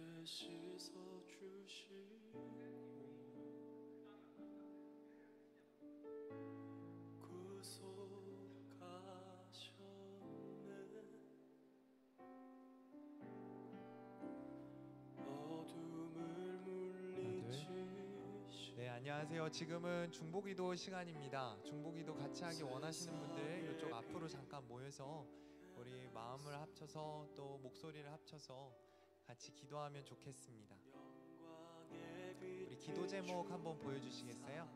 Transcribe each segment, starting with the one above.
죄 씻어 주시고 구속하셨네. 어둠을 물리치시. 네, 안녕하세요. 지금은 중보기도 시간입니다. 중보기도 같이 하기 원하시는 분들 이쪽 앞으로 잠깐 모여서 우리 마음을 합쳐서 또 목소리를 합쳐서 같이 기도하면 좋겠습니다. 우리 기도 제목 한번 보여주시겠어요?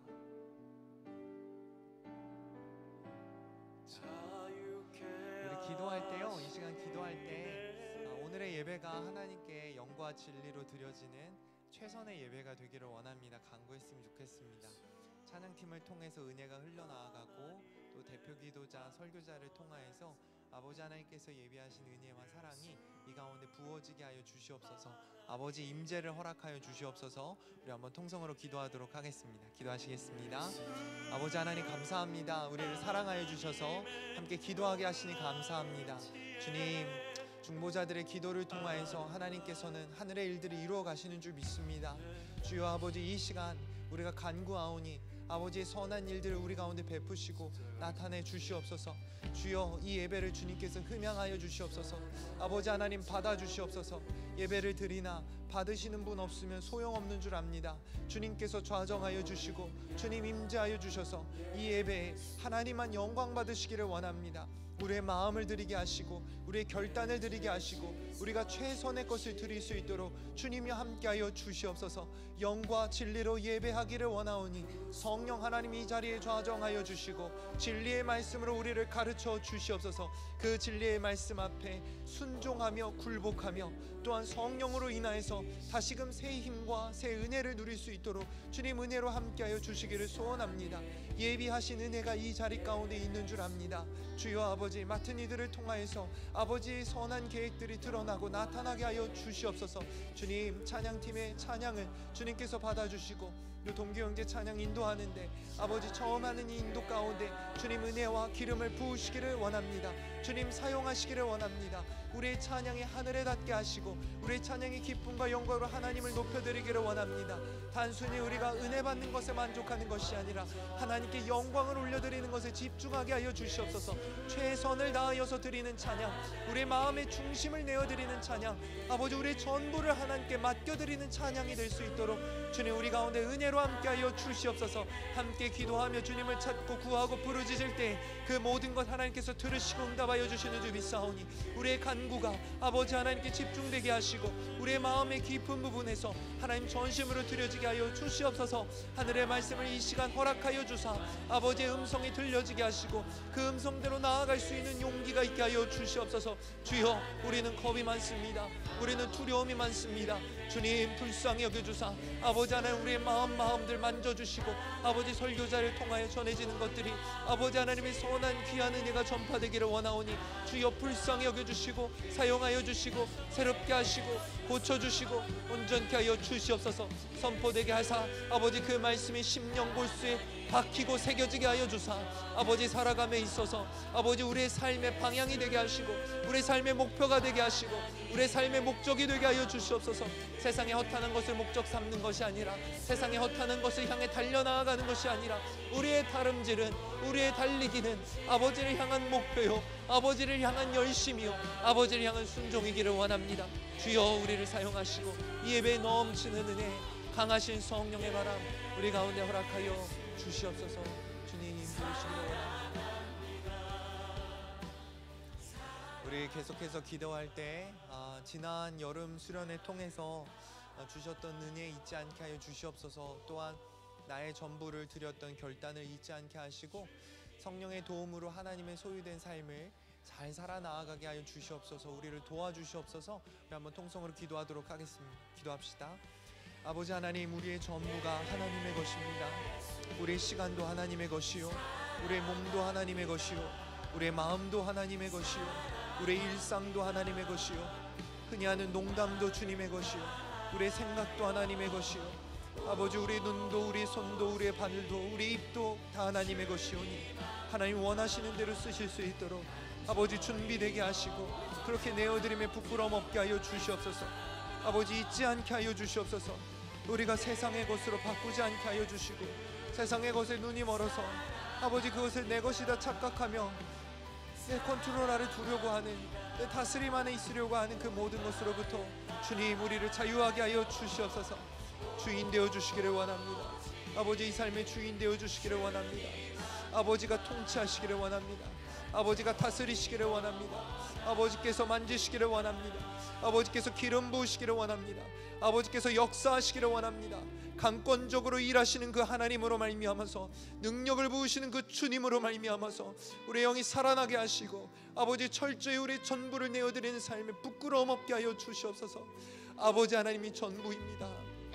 우리 기도할 때요, 이 시간 기도할 때 오늘의 예배가 하나님께 영과 진리로 드려지는 최선의 예배가 되기를 원합니다. 간구했으면 좋겠습니다. 찬양팀을 통해서 은혜가 흘러나아가고 또 대표 기도자, 설교자를 통하여서 아버지 하나님께서 예비하신 은혜와 사랑이 이 가운데 부어지게 하여 주시옵소서. 아버지 임재를 허락하여 주시옵소서. 우리 한번 통성으로 기도하도록 하겠습니다. 기도하시겠습니다. 아버지 하나님 감사합니다. 우리를 사랑하여 주셔서 함께 기도하게 하시니 감사합니다. 주님, 중보자들의 기도를 통하여서 하나님께서는 하늘의 일들을 이루어 가시는 줄 믿습니다. 주여 아버지, 이 시간 우리가 간구하오니 아버지의 선한 일들을 우리 가운데 베푸시고 나타내 주시옵소서. 주여, 이 예배를 주님께서 흠양하여 주시옵소서. 아버지 하나님 받아 주시옵소서. 예배를 드리나 받으시는 분 없으면 소용없는 줄 압니다. 주님께서 좌정하여 주시고 주님 임재하여 주셔서 이 예배에 하나님만 영광 받으시기를 원합니다. 우리의 마음을 드리게 하시고 우리의 결단을 드리게 하시고 우리가 최선의 것을 드릴 수 있도록 주님이 함께하여 주시옵소서. 영과 진리로 예배하기를 원하오니 성령 하나님 이 자리에 좌정하여 주시고 진리의 말씀으로 우리를 가르쳐 주시옵소서. 그 진리의 말씀 앞에 순종하며 굴복하며 또한 성령으로 인하여서 다시금 새 힘과 새 은혜를 누릴 수 있도록 주님 은혜로 함께하여 주시기를 소원합니다. 예비하신 은혜가 이 자리 가운데 있는 줄 압니다. 주여 아버지, 맡은 이들을 통하여서 아버지의 선한 계획들이 드러나고 나타나게 하여 주시옵소서. 주님, 찬양팀의 찬양을 주님께서 받아주시고 이 동기 형제 찬양 인도하는데 아버지 처음 하는 이 인도 가운데 주님 은혜와 기름을 부으시기를 원합니다. 주님 사용하시기를 원합니다. 우리의 찬양이 하늘에 닿게 하시고 우리의 찬양이 기쁨과 영광으로 하나님을 높여드리기를 원합니다. 단순히 우리가 은혜 받는 것에 만족하는 것이 아니라 하나님께 영광을 올려드리는 것에 집중하게 하여 주시옵소서. 최선을 다하여서 드리는 찬양, 우리의 마음의 중심을 내어드리는 찬양, 아버지 우리의 전부를 하나님께 맡겨드리는 찬양이 될 수 있도록 주님 우리 가운데 은혜로 함께하여 주시옵소서. 함께 기도하며 주님을 찾고 구하고 부르짖을 때 그 모든 것 하나님께서 들으시고 응답하여 주시는 줄 믿사오니 우리의 간구가 아버지 하나님께 집중되게 하시고 우리의 마음의 깊은 부분에서 하나님 전심으로 드려지게 하여 주시옵소서. 하늘의 말씀을 이 시간 허락하여 주사 아버지의 음성이 들려지게 하시고 그 음성대로 나아갈 수 있는 용기가 있게 하여 주시옵소서. 주여, 우리는 겁이 많습니다. 우리는 두려움이 많습니다. 주님 불쌍히 여겨주사 아버지 하나님 우리의 마음들 만져주시고 아버지 설교자를 통하여 전해지는 것들이 아버지 하나님의 선한 귀한 은혜가 전파되기를 원하오니 주여 불쌍히 여겨주시고 사용하여 주시고 새롭게 하시고 고쳐주시고 온전케 하여 주시옵소서. 선포되게 하사 아버지 그 말씀이 심령 골수에 박히고 새겨지게 하여 주사 아버지 살아감에 있어서 아버지 우리의 삶의 방향이 되게 하시고 우리의 삶의 목표가 되게 하시고 우리의 삶의 목적이 되게 하여 주시옵소서. 세상에 허탄한 것을 목적 삼는 것이 아니라 세상에 허탄한 것을 향해 달려나아가는 것이 아니라 우리의 다름질은 우리의 달리기는 아버지를 향한 목표요 아버지를 향한 열심이요 아버지를 향한 순종이기를 원합니다. 주여 우리를 사용하시고 이 예배에 넘치는 은혜 강하신 성령의 바람 우리 가운데 허락하여 주시옵소서. 주님 부르시기를 원합니다. 우리 계속해서 기도할 때 지난 여름 수련회 통해서 주셨던 은혜 잊지 않게 하여 주시옵소서. 또한 나의 전부를 드렸던 결단을 잊지 않게 하시고 성령의 도움으로 하나님의 소유된 삶을 잘 살아나가게 하여 주시옵소서. 우리를 도와주시옵소서. 우리 한번 통성으로 기도하도록 하겠습니다. 기도합시다. 아버지 하나님, 우리의 전부가 하나님의 것입니다. 우리의 시간도 하나님의 것이요 우리의 몸도 하나님의 것이요 우리의 마음도 하나님의 것이요 우리의 일상도 하나님의 것이요 흔히 하는 농담도 주님의 것이요 우리의 생각도 하나님의 것이요 아버지 우리의 눈도 우리의 손도 우리의 발도 우리의 입도 다 하나님의 것이오니 하나님 원하시는 대로 쓰실 수 있도록 아버지 준비되게 하시고 그렇게 내어드림에 부끄러움 없게 하여 주시옵소서. 아버지 잊지 않게 하여 주시옵소서. 우리가 세상의 것으로 바꾸지 않게 하여 주시고, 세상의 것에 눈이 멀어서 아버지 그것을 내 것이다 착각하며 내 컨트롤 아래 두려고 하는, 내 다스림 안에 있으려고 하는 그 모든 것으로부터 주님 우리를 자유하게 하여 주시옵소서. 주인 되어 주시기를 원합니다. 아버지 이 삶의 주인 되어 주시기를 원합니다. 아버지가 통치하시기를 원합니다. 아버지가 다스리시기를 원합니다. 아버지께서 만지시기를 원합니다. 아버지께서 기름 부으시기를 원합니다. 아버지께서 역사하시기를 원합니다. 강권적으로 일하시는 그 하나님으로 말미암아서, 능력을 부으시는 그 주님으로 말미암아서 우리 영이 살아나게 하시고, 아버지 철저히 우리 전부를 내어드리는 삶에 부끄러움 없게 하여 주시옵소서. 아버지 하나님이 전부입니다.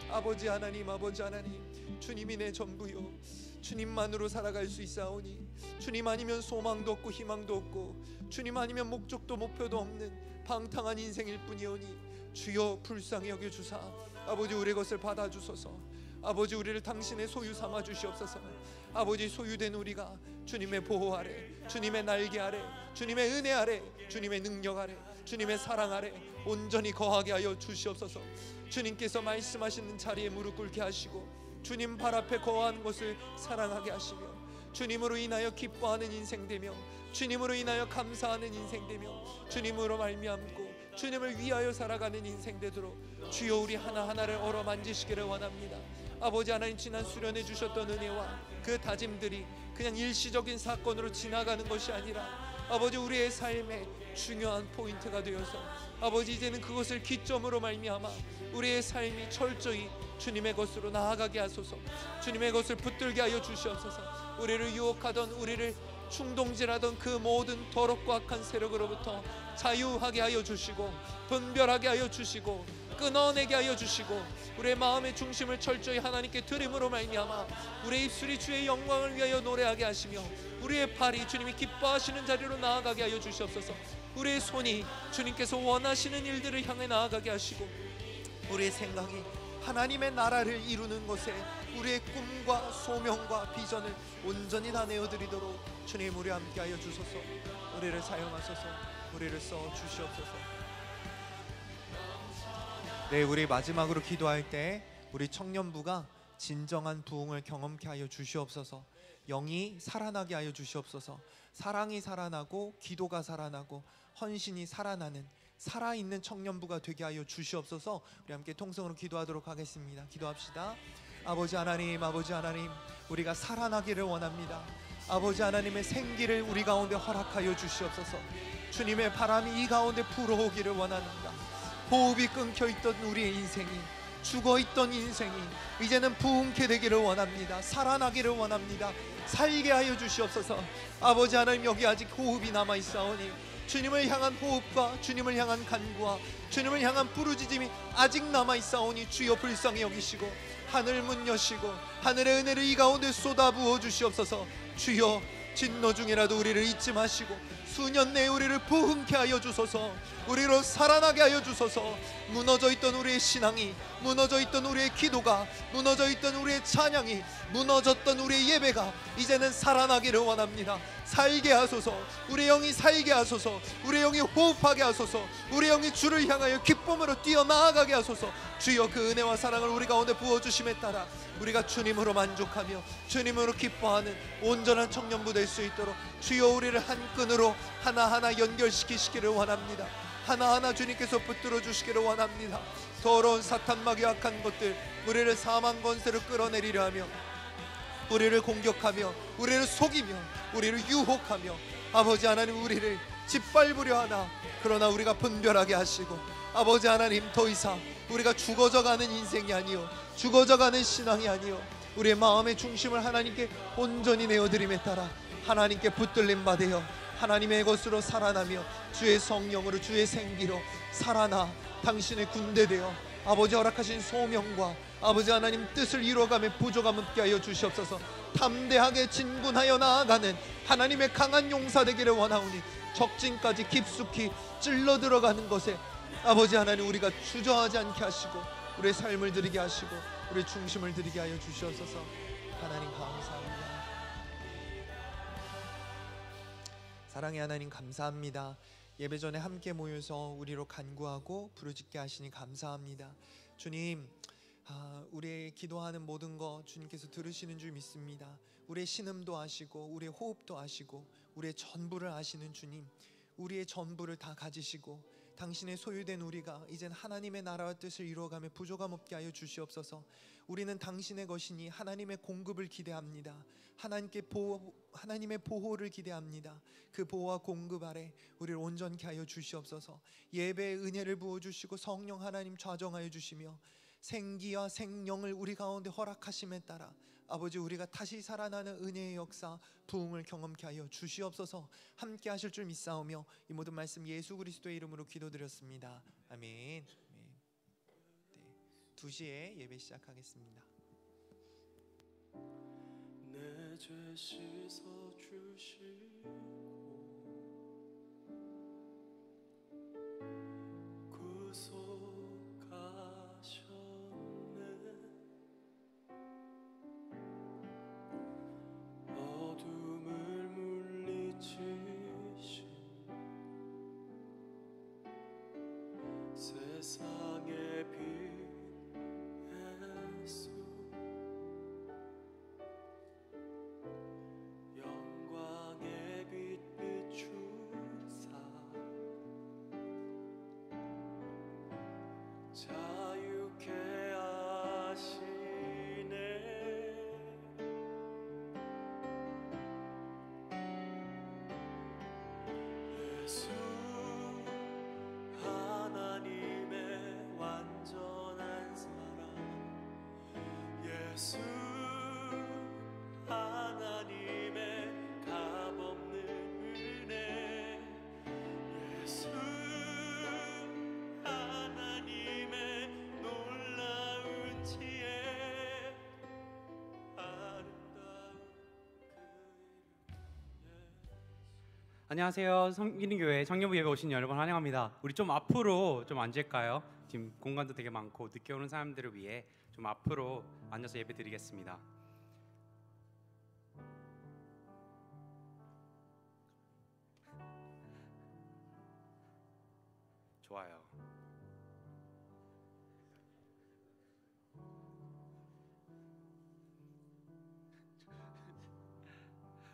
아버지 하나님, 아버지 하나님, 주님이 내 전부요, 주님만으로 살아갈 수 있사오니, 주님 아니면 소망도 없고 희망도 없고, 주님 아니면 목적도 목표도 없는 방탕한 인생일 뿐이오니, 주여 불쌍히 여겨주사 아버지 우리의 것을 받아주소서. 아버지 우리를 당신의 소유 삼아 주시옵소서. 아버지 소유된 우리가 주님의 보호 아래, 주님의 날개 아래, 주님의 은혜 아래, 주님의 능력 아래, 주님의 사랑 아래 온전히 거하게 하여 주시옵소서. 주님께서 말씀하시는 자리에 무릎 꿇게 하시고, 주님 발 앞에 거하는 것을 사랑하게 하시며, 주님으로 인하여 기뻐하는 인생 되며, 주님으로 인하여 감사하는 인생 되며, 주님으로 말미암고 주님을 위하여 살아가는 인생 되도록 주여 우리 하나하나를 어루만지시기를 원합니다. 아버지 하나님, 지난 수련해 주셨던 은혜와 그 다짐들이 그냥 일시적인 사건으로 지나가는 것이 아니라 아버지 우리의 삶의 중요한 포인트가 되어서, 아버지 이제는 그것을 기점으로 말미암아 우리의 삶이 철저히 주님의 것으로 나아가게 하소서. 주님의 것을 붙들게 하여 주시옵소서. 우리를 유혹하던, 우리를 충동질하던 그 모든 더럽고 악한 세력으로부터 자유하게 하여 주시고, 분별하게 하여 주시고, 끊어내게 하여 주시고, 우리의 마음의 중심을 철저히 하나님께 드림으로 말미암아 우리의 입술이 주의 영광을 위하여 노래하게 하시며, 우리의 발이 주님이 기뻐하시는 자리로 나아가게 하여 주시옵소서. 우리의 손이 주님께서 원하시는 일들을 향해 나아가게 하시고, 우리의 생각이 하나님의 나라를 이루는 것에 우리의 꿈과 소명과 비전을 온전히 다 내어드리도록 주님 우리 함께 하여 주소서. 우리를 사용하소서. 우리를 써 주시옵소서. 네, 우리 마지막으로 기도할 때 우리 청년부가 진정한 부흥을 경험케 하여 주시옵소서. 영이 살아나게 하여 주시옵소서. 사랑이 살아나고 기도가 살아나고 헌신이 살아나는 살아있는 청년부가 되게 하여 주시옵소서. 우리 함께 통성으로 기도하도록 하겠습니다. 기도합시다. 아버지 하나님, 아버지 하나님, 우리가 살아나기를 원합니다. 아버지 하나님의 생기를 우리 가운데 허락하여 주시옵소서. 주님의 바람이 이 가운데 불어오기를 원합니다. 호흡이 끊겨있던 우리의 인생이, 죽어있던 인생이 이제는 부흥케 되기를 원합니다. 살아나기를 원합니다. 살게 하여 주시옵소서. 아버지 하나님, 여기 아직 호흡이 남아있사오니 주님을 향한 호흡과 주님을 향한 간구와 주님을 향한 부르짖음이 아직 남아있사오니 주여 불쌍히 여기시고 하늘 문 여시고 하늘의 은혜를 이 가운데 쏟아부어 주시옵소서. 주여 진노 중이라도 우리를 잊지 마시고 수년 내에 우리를 부흥케 하여 주소서. 우리로 살아나게 하여 주소서. 무너져 있던 우리의 신앙이, 무너져 있던 우리의 기도가, 무너져 있던 우리의 찬양이, 무너졌던 우리의 예배가 이제는 살아나기를 원합니다. 살게 하소서. 우리 영이 살게 하소서. 우리 영이 호흡하게 하소서. 우리 영이 주를 향하여 기쁨으로 뛰어나아가게 하소서. 주여 그 은혜와 사랑을 우리 가운데 부어주심에 따라 우리가 주님으로 만족하며 주님으로 기뻐하는 온전한 청년부 될 수 있도록 주여 우리를 한 끈으로 하나하나 연결시키시기를 원합니다. 하나하나 주님께서 붙들어 주시기를 원합니다. 더러운 사탄막이 악한 것들, 우리를 사망 권세로 끌어내리려 하며 우리를 공격하며 우리를 속이며 우리를 유혹하며 아버지 하나님 우리를 짓밟으려 하나, 그러나 우리가 분별하게 하시고 아버지 하나님 더 이상 우리가 죽어져가는 인생이 아니요, 죽어져가는 신앙이 아니요, 우리의 마음의 중심을 하나님께 온전히 내어드림에 따라 하나님께 붙들림 받으여 하나님의 것으로 살아나며 주의 성령으로 주의 생기로 살아나 당신의 군대 되어 아버지 허락하신 소명과 아버지 하나님 뜻을 이루어가며 부족함 없게 하여 주시옵소서. 담대하게 진군하여 나아가는 하나님의 강한 용사 되기를 원하오니 적진까지 깊숙이 찔러 들어가는 것에 아버지 하나님 우리가 주저하지 않게 하시고 우리의 삶을 드리게 하시고 우리의 중심을 드리게 하여 주시옵소서. 하나님 감사합니다. 사랑의 하나님 감사합니다. 예배 전에 함께 모여서 우리로 간구하고 부르짖게 하시니 감사합니다. 주님, 우리의 기도하는 모든 것 주님께서 들으시는 줄 믿습니다. 우리의 신음도 아시고 우리의 호흡도 아시고 우리의 전부를 아시는 주님, 우리의 전부를 다 가지시고 당신의 소유된 우리가 이젠 하나님의 나라와 뜻을 이루어가며 부족함 없게 하여 주시옵소서. 우리는 당신의 것이니 하나님의 공급을 기대합니다. 하나님의 보호를 기대합니다. 그 보호와 공급 아래 우리를 온전케 하여 주시옵소서. 예배의 은혜를 부어주시고 성령 하나님 좌정하여 주시며 생기와 생명을 우리 가운데 허락하심에 따라 아버지, 우리가 다시 살아나는 은혜의 역사, 부흥을 경험케 하여 주시옵소서. 함께 하실 줄 믿사오며 이 모든 말씀 예수 그리스도의 이름으로 기도드렸습니다. 아멘. 2시에 예배 시작하겠습니다. 내 죄 씻어 주시고 구속하셨네. 어둠을 물리치신 세상의 빛 예수, 영광의 빛 비추사 자유케 하시네. 예수 하나님의 완전한 사랑, 예수 하나님의 값없는 은혜, 예수 하나님의 놀라운 지혜, 아름다운 그 이름 예수. 안녕하세요. 성기능교회 청년부 예배 오신 여러분 환영합니다. 우리 좀 앞으로 좀 앉을까요? 지금 공간도 되게 많고 늦게 오는 사람들을 위해 좀 앞으로 앉아서 예배 드리겠습니다. 좋아요.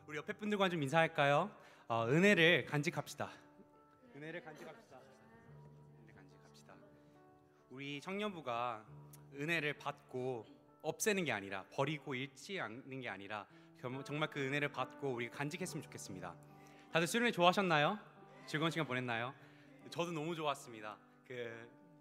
우리 옆에 분들과 좀 인사할까요? 은혜를 간직합시다. 은혜를 간직합시다. 은혜 간직합시다. 우리 청년부가 은혜를 받고 없애는 게 아니라, 버리고 잃지 않는 게 아니라 정말 그 은혜를 받고 우리가 간직했으면 좋겠습니다. 다들 수련회 좋아하셨나요? 즐거운 시간 보냈나요? 저도 너무 좋았습니다.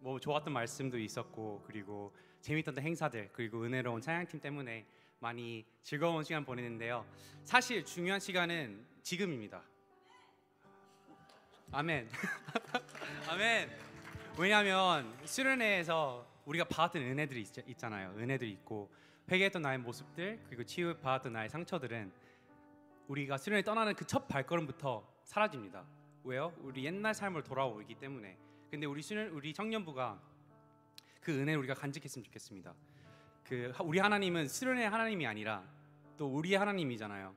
뭐 좋았던 말씀도 있었고, 그리고 재밌었던 행사들, 그리고 은혜로운 찬양팀 때문에 많이 즐거운 시간 보냈는데요. 사실 중요한 시간은 지금입니다. 아멘. 아멘. 왜냐하면 수련회에서 우리가 받았던 은혜들이 있잖아요. 은혜들이 있고, 회개했던 나의 모습들, 그리고 치유받았던 나의 상처들은 우리가 수련회 떠나는 그 첫 발걸음부터 사라집니다. 왜요? 우리 옛날 삶으로 돌아오기 때문에. 근데 우리 청년부가 그 은혜를 우리가 간직했으면 좋겠습니다. 우리 하나님은 수련회 하나님이 아니라 또 우리의 하나님이잖아요.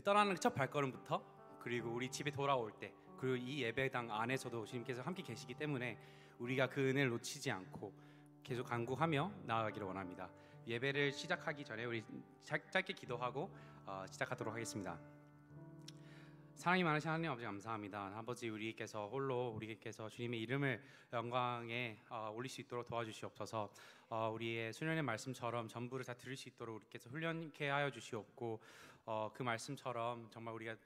떠나는 첫 발걸음부터, 그리고 우리 집에 돌아올 때, 그리고 이 예배당 안에서도 주님께서 함께 계시기 때문에 우리가 그 은혜를 놓치지 않고 계속 간구하며 나아가기를 원합니다. 예배를 시작하기 전에 우리 짧게 기도하고 시작하도록 하겠습니다. 사랑이 많으신 하나님 아버지, 감사합니다. 아버지, 우리께서 주님의 이름을 영광에 올릴 수 있도록 도와주시옵소서. 우리의 수련의 말씀처럼 전부를 다 들을 수 있도록 우리께서 훈련케 하여 주시옵고, 그 말씀처럼 정말 우리가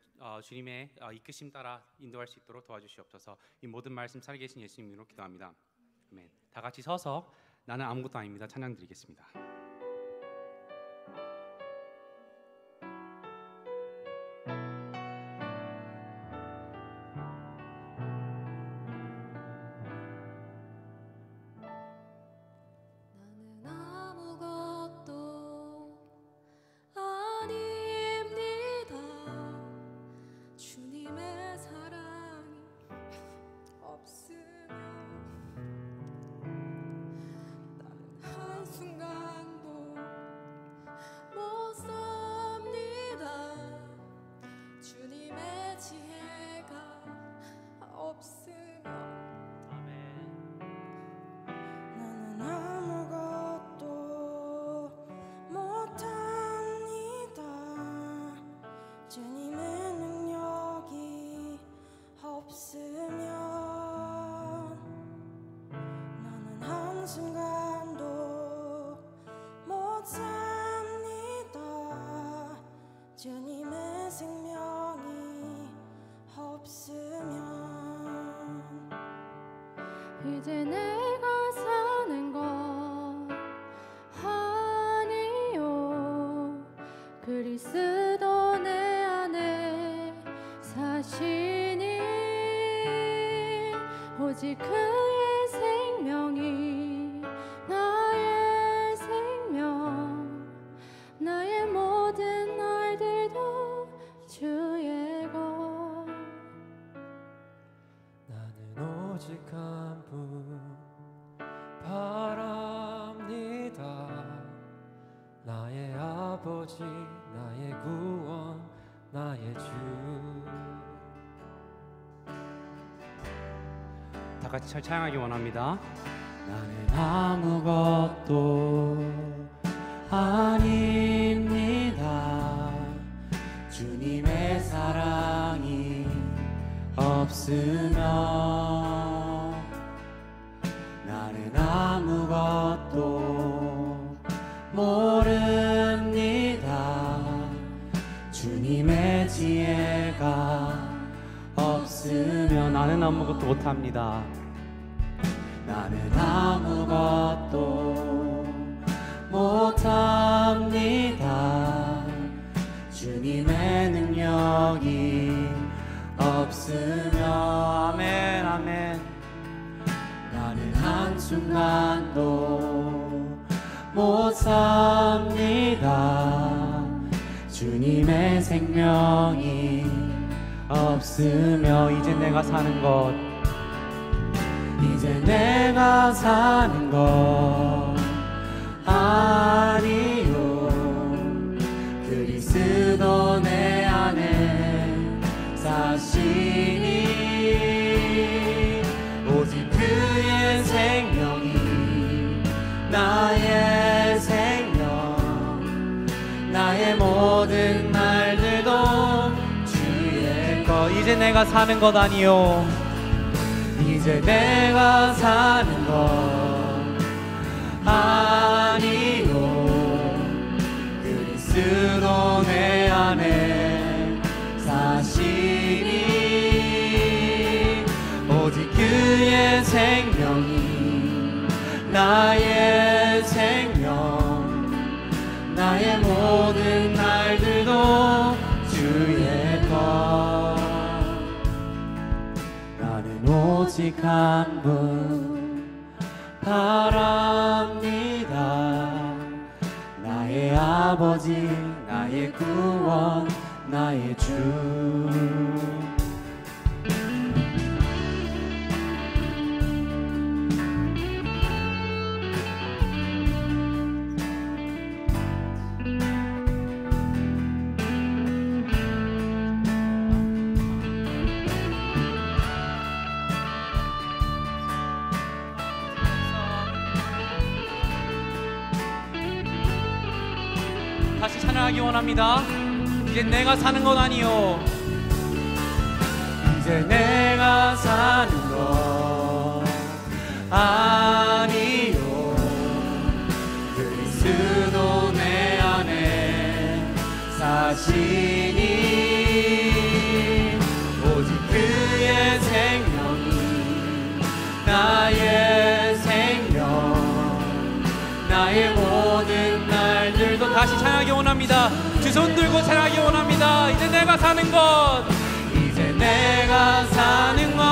주님의 이끄심 따라 인도할 수 있도록 도와주시옵소서. 이 모든 말씀 살아계신 예수님 이름으로 기도합니다. 아멘. 다 같이 서서 나는 아무것도 아닙니다 찬양 드리겠습니다. 한순간 못합니다. 주님의 생명이 없으면 이제 내가 사는 것 아니요 그리스도 내 안에 사시니 오직 그의 생명이 나의 생명 나의 모든 날들도 주의 것 나는 오직 한 분 바랍니다. 나의 아버지 나의 구원 나의 주. 다 같이 잘 찬양하기 원합니다. 나는 아무것도 아닙니다. 주님의 사랑이 없으면 나는 아무것도 모릅니다. 주님의 지혜가 없으면 나는 아무것도 못합니다. 나는 아무것도 못합니다. 주님의 능력이 없으면 아멘 아멘. 나는 한순간도 못 삽니다. 주님의 생명이 없으며 이제 내가 사는 것 이제 내가 사는 것 아니요 그리스도 내 안에 사시니 오직 그의 생명이 나의 생명 나의 모든 날들도 주의 것. 이제 내가 사는 것 아니요 이제 내가 사는 것 아니요 그리스도 내 안에 사시니 오직 그의 생명이 나의 생명 나의 모든 날들도 주의 것. 나는 오직 한 분 바랍니다. 나의 아버지 나의 구원 나의 주. 다시 찬양하기 원합니다. 이제 내가 사는 것 아니요 이제 내가 사는 것 아니요 그리스도 내 안에 사시니 오직 그의 생명이 나의 생명 나의 모든 날들도 다시 찬양하기 원합니다. 두 손 들고 찬양하기 원합니다. 이제 내가 사는 것 이제 내가 사는 것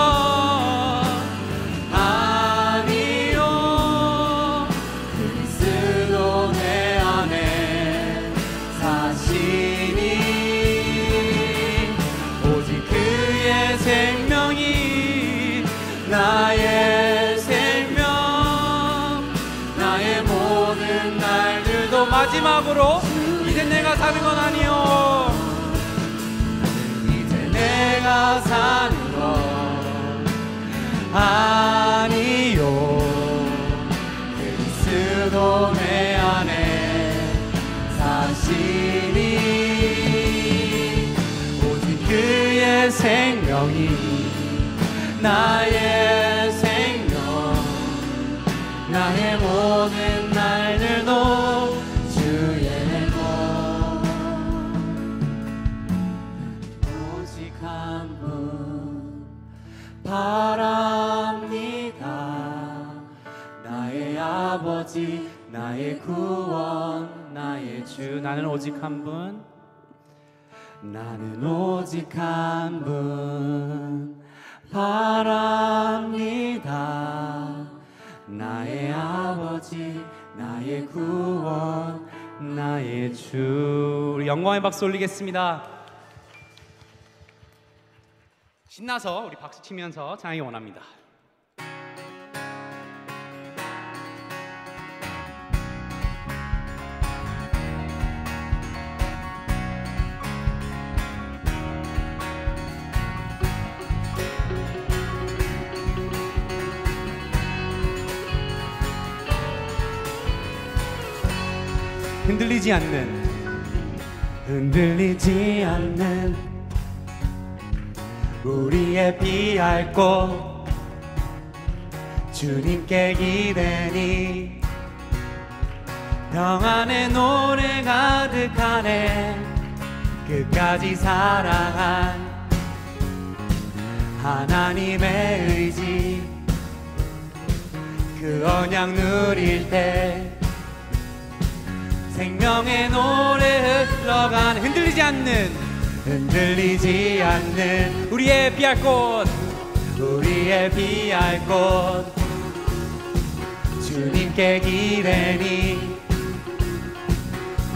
아니요 그리스도 내 안에 사시니 오직 그의 생명이 나의 생명 나의 모든 날들도 마지막으로 이제 내가 사는 건 아니요 이제 내가 사는 것 아니요 그리스도 내 안에 사시니 오직 그의 생명이 나의 생명 나의 모든 날들도 주의 나의 구원 나의 주. 나는 오직 한 분, 나는 오직 한 분 바랍니다. 나의 아버지 나의 구원 나의 주. 우리 영광의 박수 올리겠습니다. 신나서 우리 박수 치면서 찬양이 원합니다. 흔들리지 않는 우리의 피할 곳 주님께 기대니 평안의 노래 가득하네. 끝까지 사랑한 하나님의 의지 그 언약 누릴 때 생명의 노래 흘러가는 흔들리지 않는 우리의 피할 곳 주님께 기대니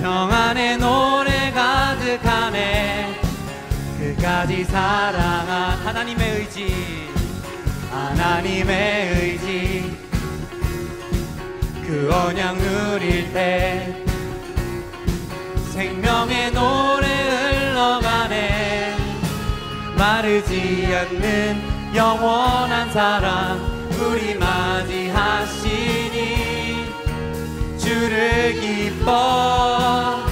평안의 노래 가득하네. 끝까지 사랑한 하나님의 의지 그 언약 누릴 때 생명의 노래 흘러가네. 마르지 않는 영원한 사랑 우리 맞이하시니 주를 기뻐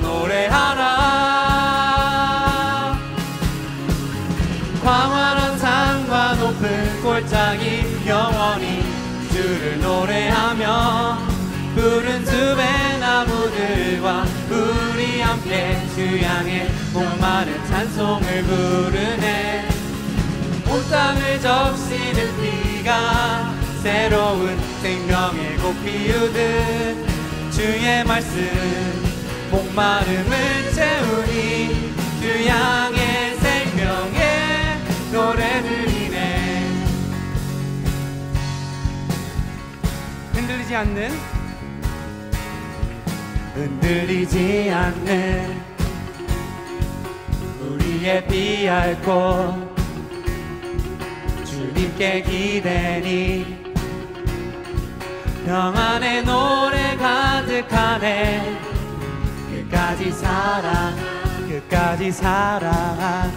노래하라. 광활한 산과 높은 골짜기 영원히 주를 노래하며 푸른 숲의 나무들과 우리 함께 주 향해 목마른 찬송을 부르네. 온 땅을 적시는 비가 새로운 생명의 꽃 피우듯 주의 말씀 목마름을 채우니 주 향해 생명의 노래들이네. 흔들리지 않는 우리의 피할 곳 주님께 기대니 평안의 노래 가득하네. 끝까지 사랑한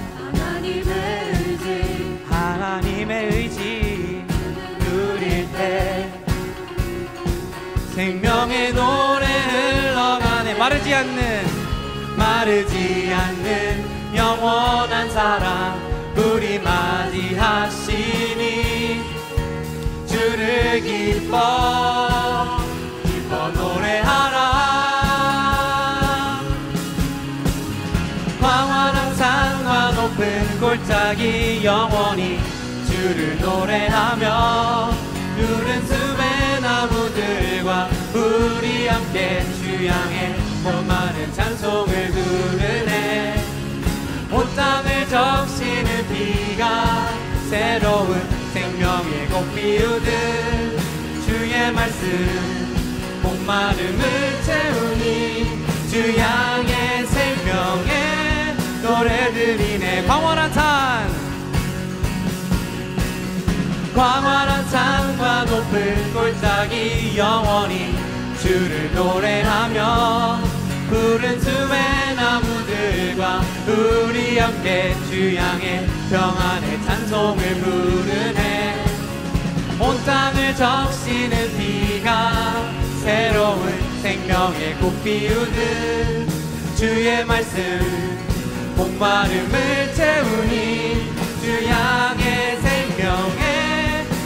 하나님의 의지 누릴 때 생명의 노래 흘러가네. 마르지 않는 영원한 사랑 우리 맞이하시니 주를 기뻐 노래하라. 광활한 산과 높은 골짜기 영원히 주를 노래하며 푸른 숲의 나무들과 우리 함께 주 향해 목마른 찬송을 부르네. 온 땅을 적시는 비가 새로운 생명의 꽃 피우듯 주의 말씀 목마름을 채우니 주 향해 생명의 노래들이네. 광활한 산과 높은 골짜기 영원히 주를 노래하며 푸른 숲의 나무들과 우리 함께 주 향해 평안의 찬송을 부르네. 온 땅을 적시는 비가 새로운 생명의 꽃 피우듯 주의 말씀 목마름을 채우니 주 향해 생명의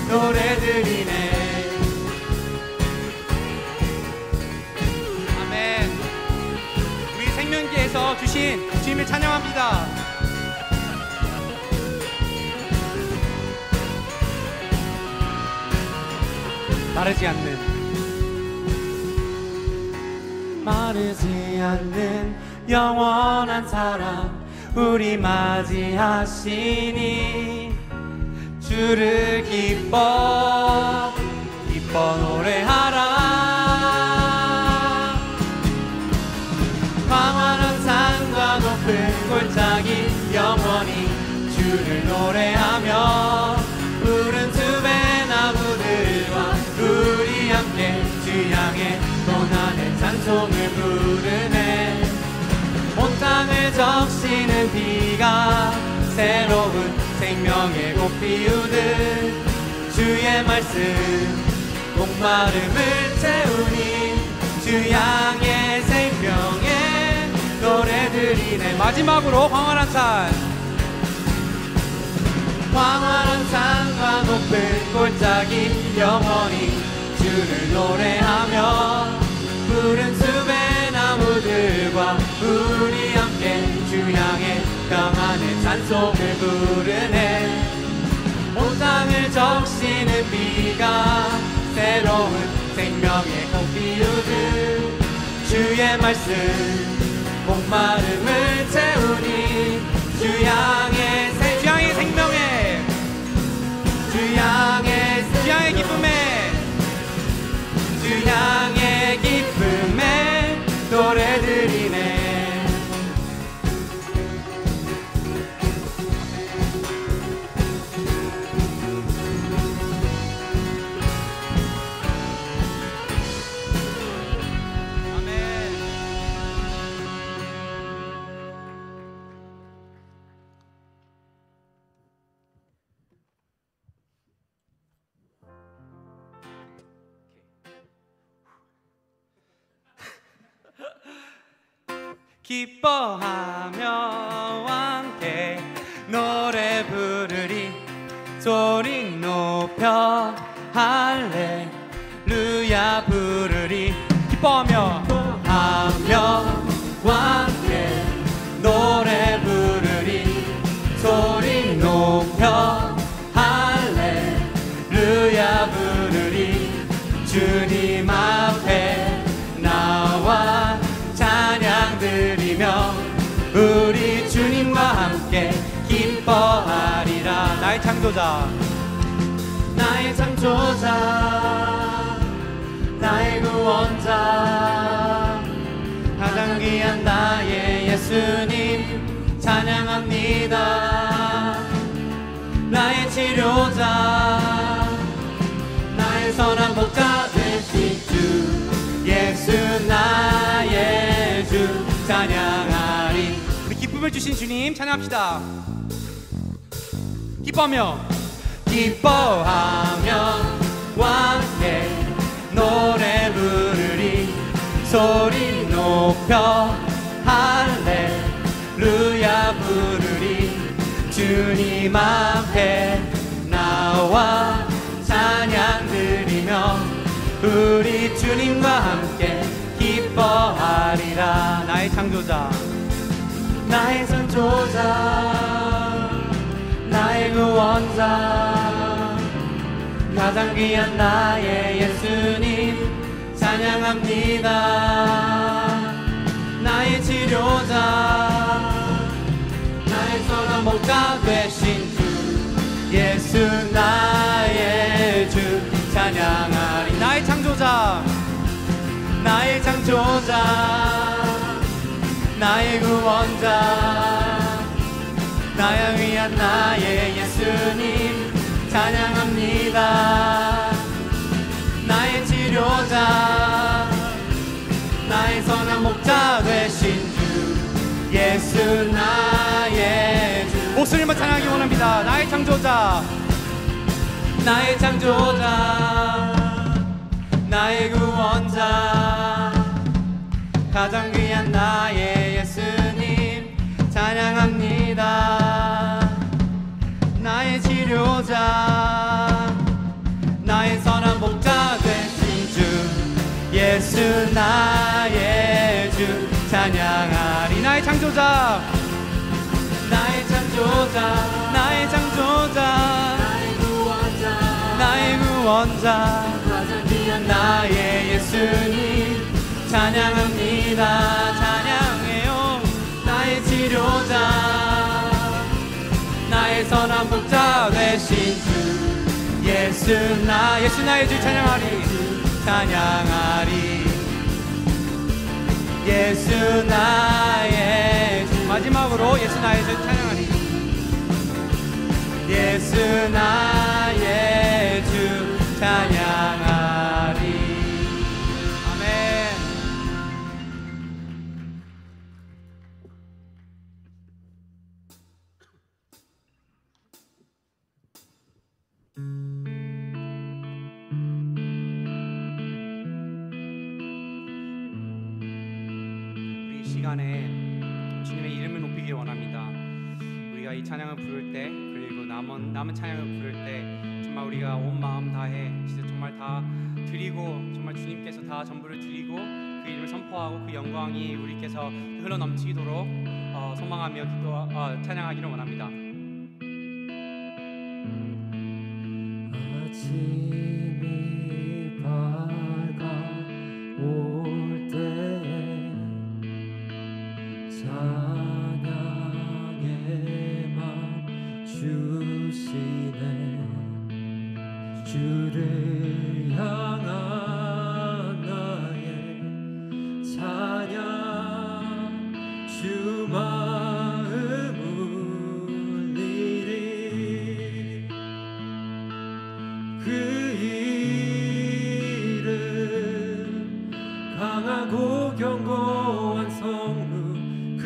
노래들이네. 아멘. 우리 생명기에서 주신 주님을 찬양합니다. 마르지 않는 마르지 않는 영원한 사랑 우리 맞이하시니 주를 기뻐 노래하라. 광활한 산과 높은 골짜기 영원히 주를 노래하며 푸른 숲의 나무들과 우리 함께 주 향해 떠나는 찬송을 부르네. 온 땅을 적시는 비가 새로운 생명의 꽃 피우듯 주의 말씀 목마름을 채우니 주 향해 생명의 노래들이네. 마지막으로 광활한 산과 높은 골짜기 영원히 주를 노래하며 푸른 숲의 나무들과 우리 함께 주 향해 평안의 찬송을 부르네. 온 땅을 적시는 비가 새로운 생명의 꽃 피우듯 주의 말씀 목마름을 채우니 주 향해 생명의 주 향해 기쁨의 주 향해 기쁨의 노래들이네. 기뻐하며 함께 노래 부르리. 소리 높여 할렐루야 부르리. 기뻐하며 함께 노래 부르리. 소리 높여 할렐루야 부르리. 주님 앞에 나와 찬양 드리며 우리 주님과 함께 기뻐하리라. 나의 창조자 나의 구원자 가장 귀한 나의 예수님 찬양합니다. 나의 치료자 나의 선한 목자 되신 주 예수 나의 주 찬양하리. 우리 기쁨을 주신 주님 찬양합시다. 기뻐하며 함께 노래 부르리. 소리 높여 할렐루야 부르리. 주님 앞에 나와 찬양 드리며 우리 주님과 함께 기뻐하리라. 나의 창조자 나의 선조자 나의 구원자 가장 귀한 나의 예수님 찬양합니다. 나의 치료자 나의 선한 목자 되신 주 예수 나의 주 찬양하리. 나의 창조자 나의 구원자 나의 위한 나의 예수님 찬양합니다. 나의 치료자 나의 선한 목자 되신 주 예수 나의 주. 목소리만 찬양하기 원합니다. 나의 창조자 나의 구원자 가장 귀한 나의 예수님 찬양합니다. 나의 치료자 나의 선한 목자 되신 주 예수 나의 주 찬양하리. 나의 창조자 나의 구원자 가장 귀한 나의 예수님 찬양합니다. 찬양합니다. 찬양해요. 나의 치료자, 나의 선한 목자 되신 주 예수 나의 주 찬양하리. 찬양하리. 예수 나의 주. 마지막으로 예수 나의 주 찬양하리. 예수 나의 주 찬양하리. 아멘. 우리 이 시간에 주님의 이름을 높이기 원합니다. 우리가 이 찬양을 부를 때, 그리고 남은 찬양을 부를 때 정말 우리가 온 마음 다해 진짜 정말 다 드리고, 정말 주님께서 다 전부를 드리고 그 이름을 선포하고 그 영광이 우리께서 흘러 넘치도록 소망하며 찬양하기를 원합니다. 아침이 밝아올 때에 찬양의 맘 주시네. 주를 향한 나의 찬양 주 마음 울리리. 그 이름 강하고 견고한 성루. 그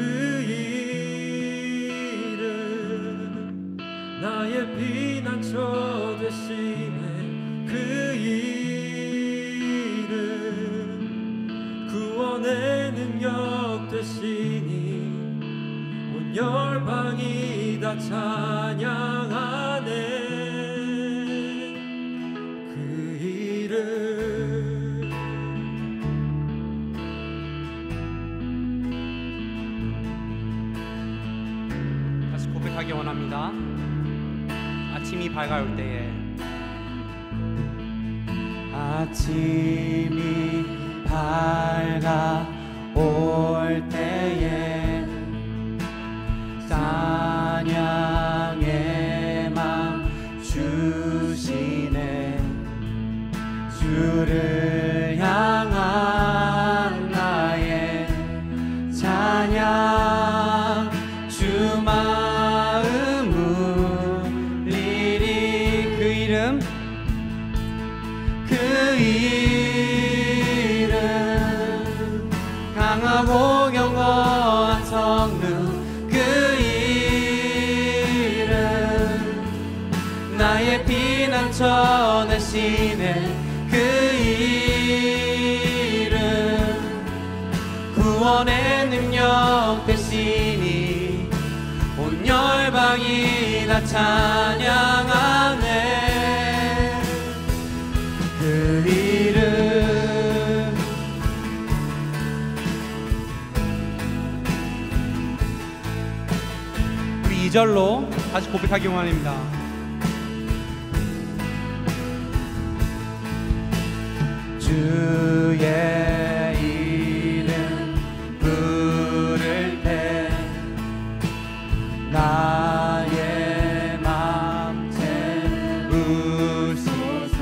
이름 나의 피난처 되시네. 그 이름 구원의 능력 되시니 온 열방이 다 찬양하네. 그 이름 다시 고백하기 원합니다. 아침이 밝아올 때에, 아침이 밝아올 때에 찬양의 맘 주시네. 주를 향한 나의 찬양 주 마음 울리리. 그 이름 강하고 견고한 성루. 그 이름 나의 피난처 되시네. 그 이름 구원의 능력 되시니 온 열방이 다 찬양하네. 그 이름 우리 2절로 다시 고백하기 원합니다. 주의 이름 부를 때 나의 맘 채우소서.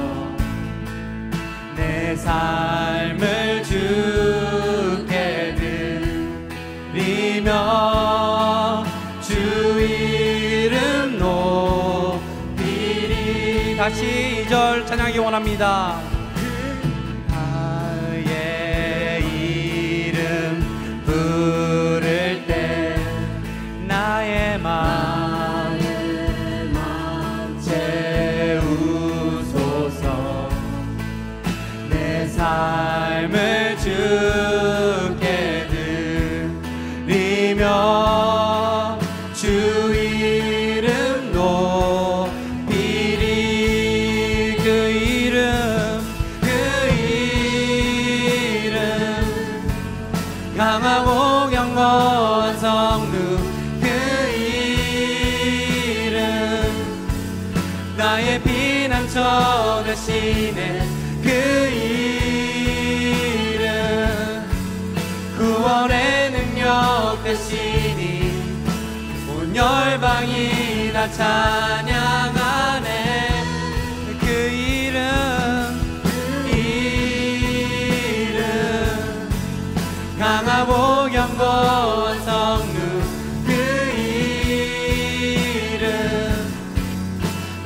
내 삶을 주께 드리며 주 이름 높이리. 다시 2절 찬양하기 원합니다. 나의 이름 부를 때 나의 맘 채우소서. 내 삶을 주께 드리며 주 이름 높이리. 그 이름 강하고 견고한 성루. 그 이름 나의 피난처 되시네. 그 이름 되시니 온 열방이 다 찬양하네. 그 이름 강하고 견고한 성루 그 이름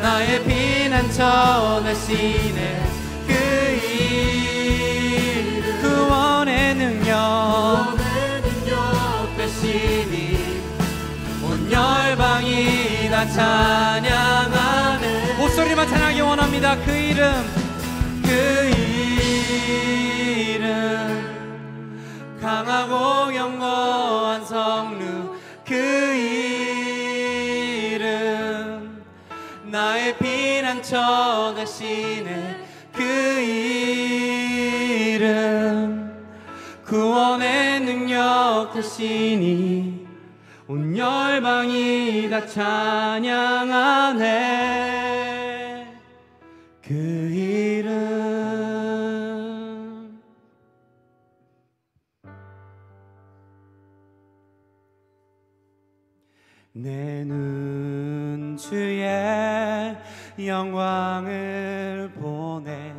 나의 피난처 되시네. 그 이름 구원의 능력 되시니 온 열방이 다 찬양하네. 목소리만 찬양하기 원합니다. 그 이름 강하고 견고한 성루 그 이름 나의 피난처 되시네. 그 이름 구원의 능력 되시니 온 열방이 다 찬양하네. 그 이름 내 눈 주의 영광을 보네.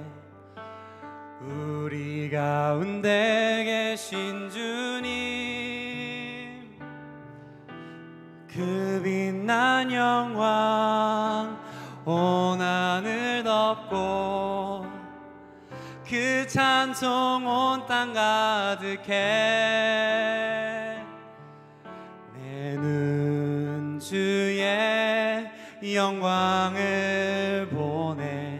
우리 가운데 계신 주님 그 빛난 영광 온 하늘 덮고 그 찬송 온 땅 가득해. 내 눈 주의 영광을 보네.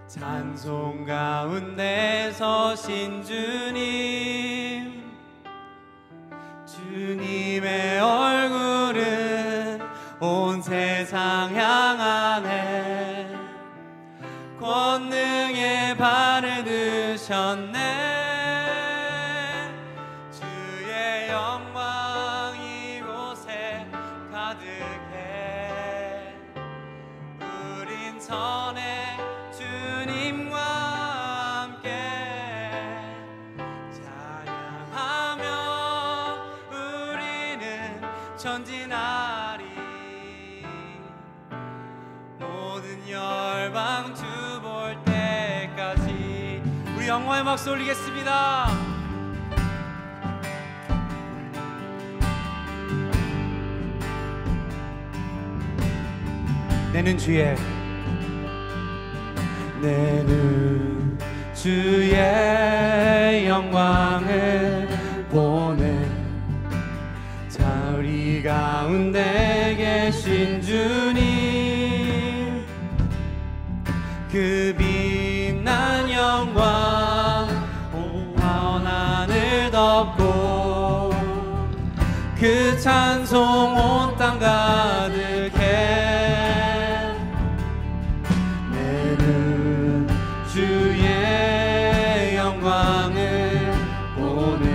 찬송 가운데 서신 주님 주님의 얼굴은 온 세상 향하네. 권능의 발을 드셨네. 주의 영광 이곳에 가득해. 우린 선해 주님과 함께 찬양하며 우리는 전진하리. 모든 열방 주 볼 때까지 우리 영광의 박수 올리겠습니다. 내는 주의 영광을 보네. 자 우리 가운데 계신 주님 그 빛난 영광 온 하늘 덮고 그 찬송 온 땅 가득해. 내는 주의 영광을 보내.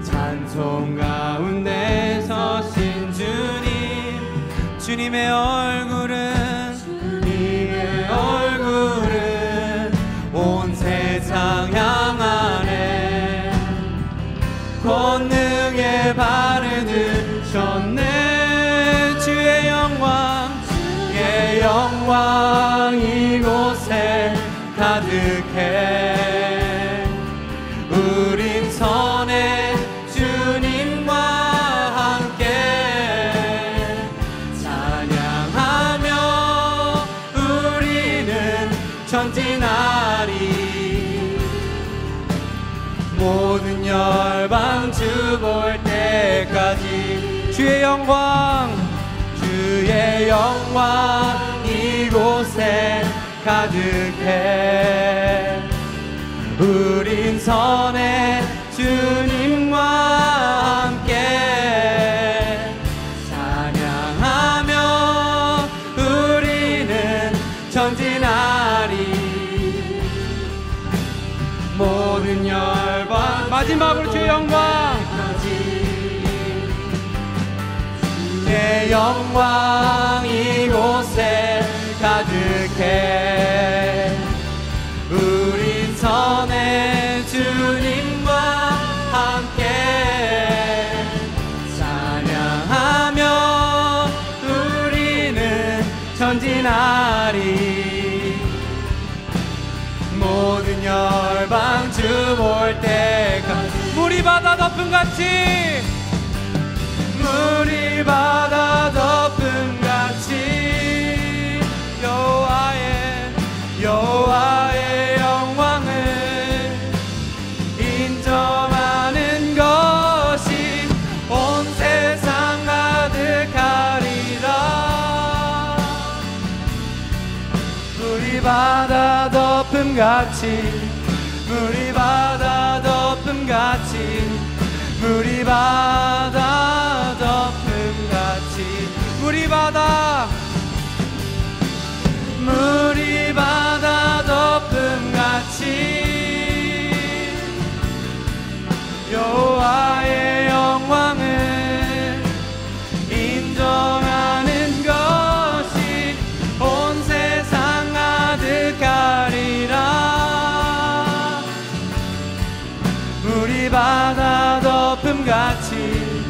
찬송 가운데 서신 주님 주님의 얼굴은 온 세상 향하네. 권능의 발을 드셨네. 주의 영광 이곳에 가득해. 우린 선해 주님과 함께 찬양하며 우리는 전진하리. 모든 열방 주 볼 때까지 주의 영광 이곳에 가득해. 우린 선해 주님과 함께 찬양하며 우리는 전진하리. 모든 열방 마지막으로 주의 영광 주의 영광 이곳에 가득해. 우린 선해 주님과 함께 볼 때까지 물이 바다 덮음같이 물이 바다 덮음같이 여호와의 영광을 인정하는 것이 온 세상 가득하리라. 물이 바다 덮음같이 물이 바다 덮음같이 물이 바다 덮음같이 물이 바다 덮음같이 여호와의 영광을 인정하는 것이 온 세상 가득하리라. 물이 바다 덮음같이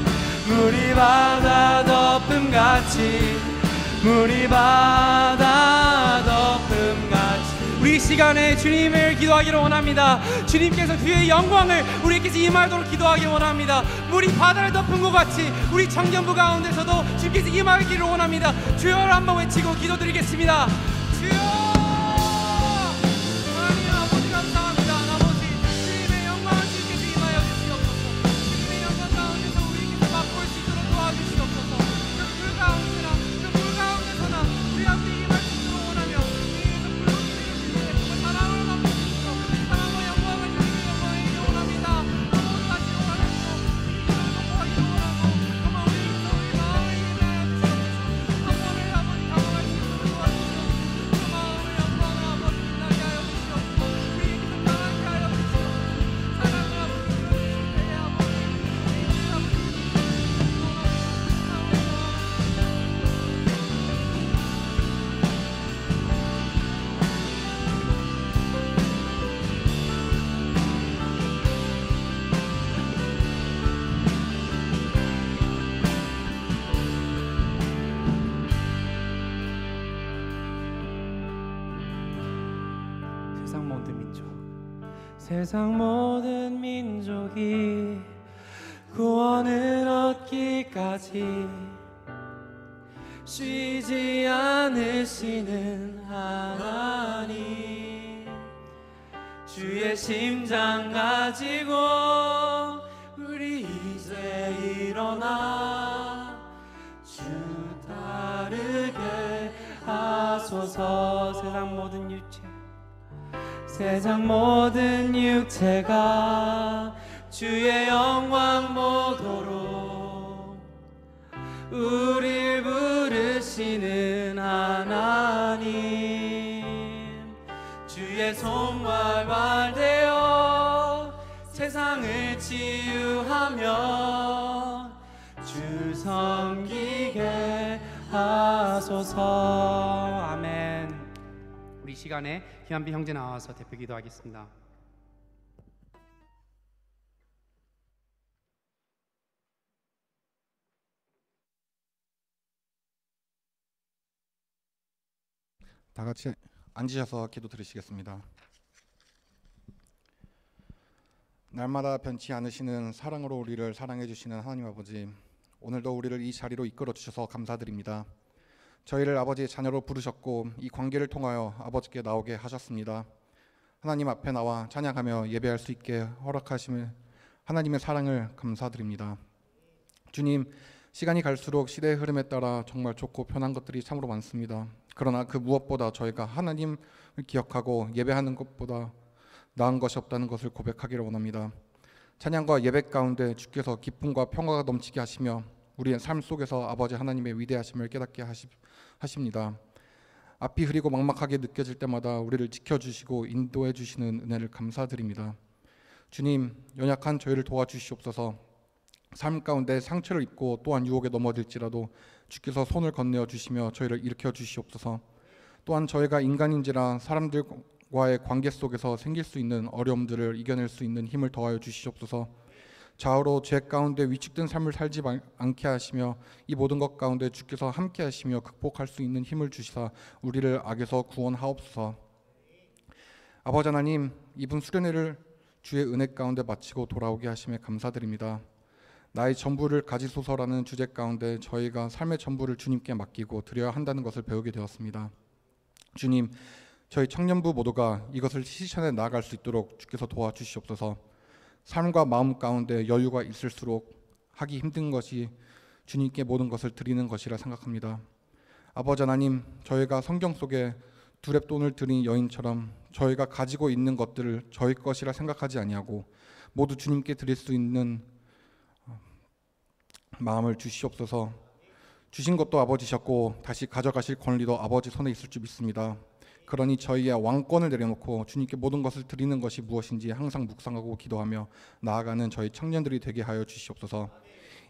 물이 바다 덮음같이 물이 바다 덮음같이 우리 시간에 주님을 기도하기를 원합니다. 주님께서 주의 영광을 우리에게서 임하도록 기도하기를 원합니다. 물이 바다를 덮은 것 같이 우리 청년부 가운데서도 주님께서 임하기를 원합니다. 주여 한번 외치고 기도드리겠습니다. 주여 하나님 아버지 감사합니다. 아버지 주님의 영광을 주님께서 임하여 주시옵소서. 주님의 영광 가운데서 우리에게서 맛볼 수 있도록 도와주시옵소서. 그 불 가운데나 그 물 가운데서나 우리 앞에 임할 수 있도록 원하며 주님께서 불러주시는 주님의 사랑을 갚으시옵소서. 사랑과 영광을 주님의 영광에게 원합니다. 아무도 다시 원하시고 이들을 선포하기를 원하고 아마 우리에게서 우리 마음을 임하여 주시옵소서. 한 번을 아버지 강화할 수 있도록 도와주시옵소서. 그 마음의 영광을 아버지 빛나게 하여 주시옵소서. 우리에게서 강하게 하여 주시옵소서. 사랑을 아버지 들어주실 때에 아버지 우리를 아버지 세상 모든 민족이 구원을 얻기까지 쉬지 않으시는 하나님 주의 심장 가지고 우리 이제 일어나 주 따르게 하소서. 세상 모든 육체가 주의 영광 보도록 우릴 부르시는 하나님 주의 손과 발되어 세상을 치유하며 주 섬기게 하소서. 아멘. 우리 시간에 김한빈 형제 나와서 대표 기도하겠습니다. 다 같이 앉으셔서 기도 드리시겠습니다. 날마다 변치 않으시는 사랑으로 우리를 사랑해 주시는 하나님 아버지, 오늘도 우리를 이 자리로 이끌어 주셔서 감사드립니다. 저희를 아버지의 자녀로 부르셨고 이 관계를 통하여 아버지께 나오게 하셨습니다. 하나님 앞에 나와 찬양하며 예배할 수 있게 허락하심을 하나님의 사랑을 감사드립니다. 주님, 시간이 갈수록 시대의 흐름에 따라 정말 좋고 편한 것들이 참으로 많습니다. 그러나 그 무엇보다 저희가 하나님을 기억하고 예배하는 것보다 나은 것이 없다는 것을 고백하기를 원합니다. 찬양과 예배 가운데 주께서 기쁨과 평화가 넘치게 하시며 우리의 삶 속에서 아버지 하나님의 위대하심을 깨닫게 하십니다. 앞이 흐리고 막막하게 느껴질 때마다 우리를 지켜주시고 인도해 주시는 은혜를 감사드립니다. 주님, 연약한 저희를 도와주시옵소서. 삶 가운데 상처를 입고 또한 유혹에 넘어질지라도 주께서 손을 건네어 주시며 저희를 일으켜 주시옵소서. 또한 저희가 인간인지라 사람들과의 관계 속에서 생길 수 있는 어려움들을 이겨낼 수 있는 힘을 더하여 주시옵소서. 좌우로 죄 가운데 위축된 삶을 살지 않게 하시며 이 모든 것 가운데 주께서 함께 하시며 극복할 수 있는 힘을 주시사 우리를 악에서 구원하옵소서. 아버지 하나님, 이분 수련회를 주의 은혜 가운데 마치고 돌아오게 하심에 감사드립니다. 나의 전부를 가지소서라는 주제 가운데 저희가 삶의 전부를 주님께 맡기고 드려야 한다는 것을 배우게 되었습니다. 주님, 저희 청년부 모두가 이것을 실천해 나아갈 수 있도록 주께서 도와주시옵소서. 삶과 마음 가운데 여유가 있을수록 하기 힘든 것이 주님께 모든 것을 드리는 것이라 생각합니다. 아버지 하나님, 저희가 성경 속에 두렙돈을 드린 여인처럼 저희가 가지고 있는 것들을 저희 것이라 생각하지 아니하고 모두 주님께 드릴 수 있는 마음을 주시옵소서. 주신 것도 아버지셨고 다시 가져가실 권리도 아버지 손에 있을 줄 믿습니다. 그러니 저희의 왕권을 내려놓고 주님께 모든 것을 드리는 것이 무엇인지 항상 묵상하고 기도하며 나아가는 저희 청년들이 되게 하여 주시옵소서.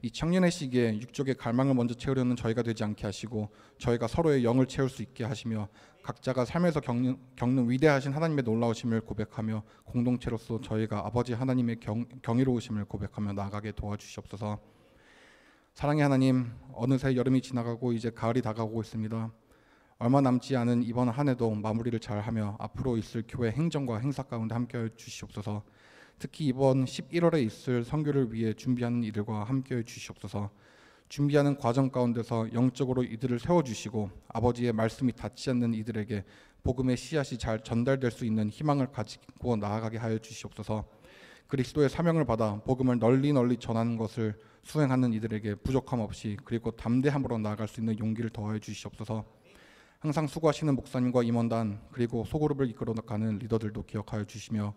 이 청년의 시기에 육족의 갈망을 먼저 채우려는 저희가 되지 않게 하시고 저희가 서로의 영을 채울 수 있게 하시며 각자가 삶에서 겪는 위대하신 하나님의 놀라우심을 고백하며 공동체로서 저희가 아버지 하나님의 경이로우심을 고백하며 나아가게 도와주시옵소서. 사랑의 하나님, 어느새 여름이 지나가고 이제 가을이 다가오고 있습니다. 얼마 남지 않은 이번 한 해도 마무리를 잘하며 앞으로 있을 교회 행정과 행사 가운데 함께하여 주시옵소서. 특히 이번 11월에 있을 선교를 위해 준비하는 이들과 함께해 주시옵소서. 준비하는 과정 가운데서 영적으로 이들을 세워주시고 아버지의 말씀이 닿지 않는 이들에게 복음의 씨앗이 잘 전달될 수 있는 희망을 가지고 나아가게 하여 주시옵소서. 그리스도의 사명을 받아 복음을 널리 전하는 것을 수행하는 이들에게 부족함 없이 그리고 담대함으로 나아갈 수 있는 용기를 더하여 주시옵소서. 항상 수고하시는 목사님과 임원단 그리고 소그룹을 이끌어가는 리더들도 기억하여 주시며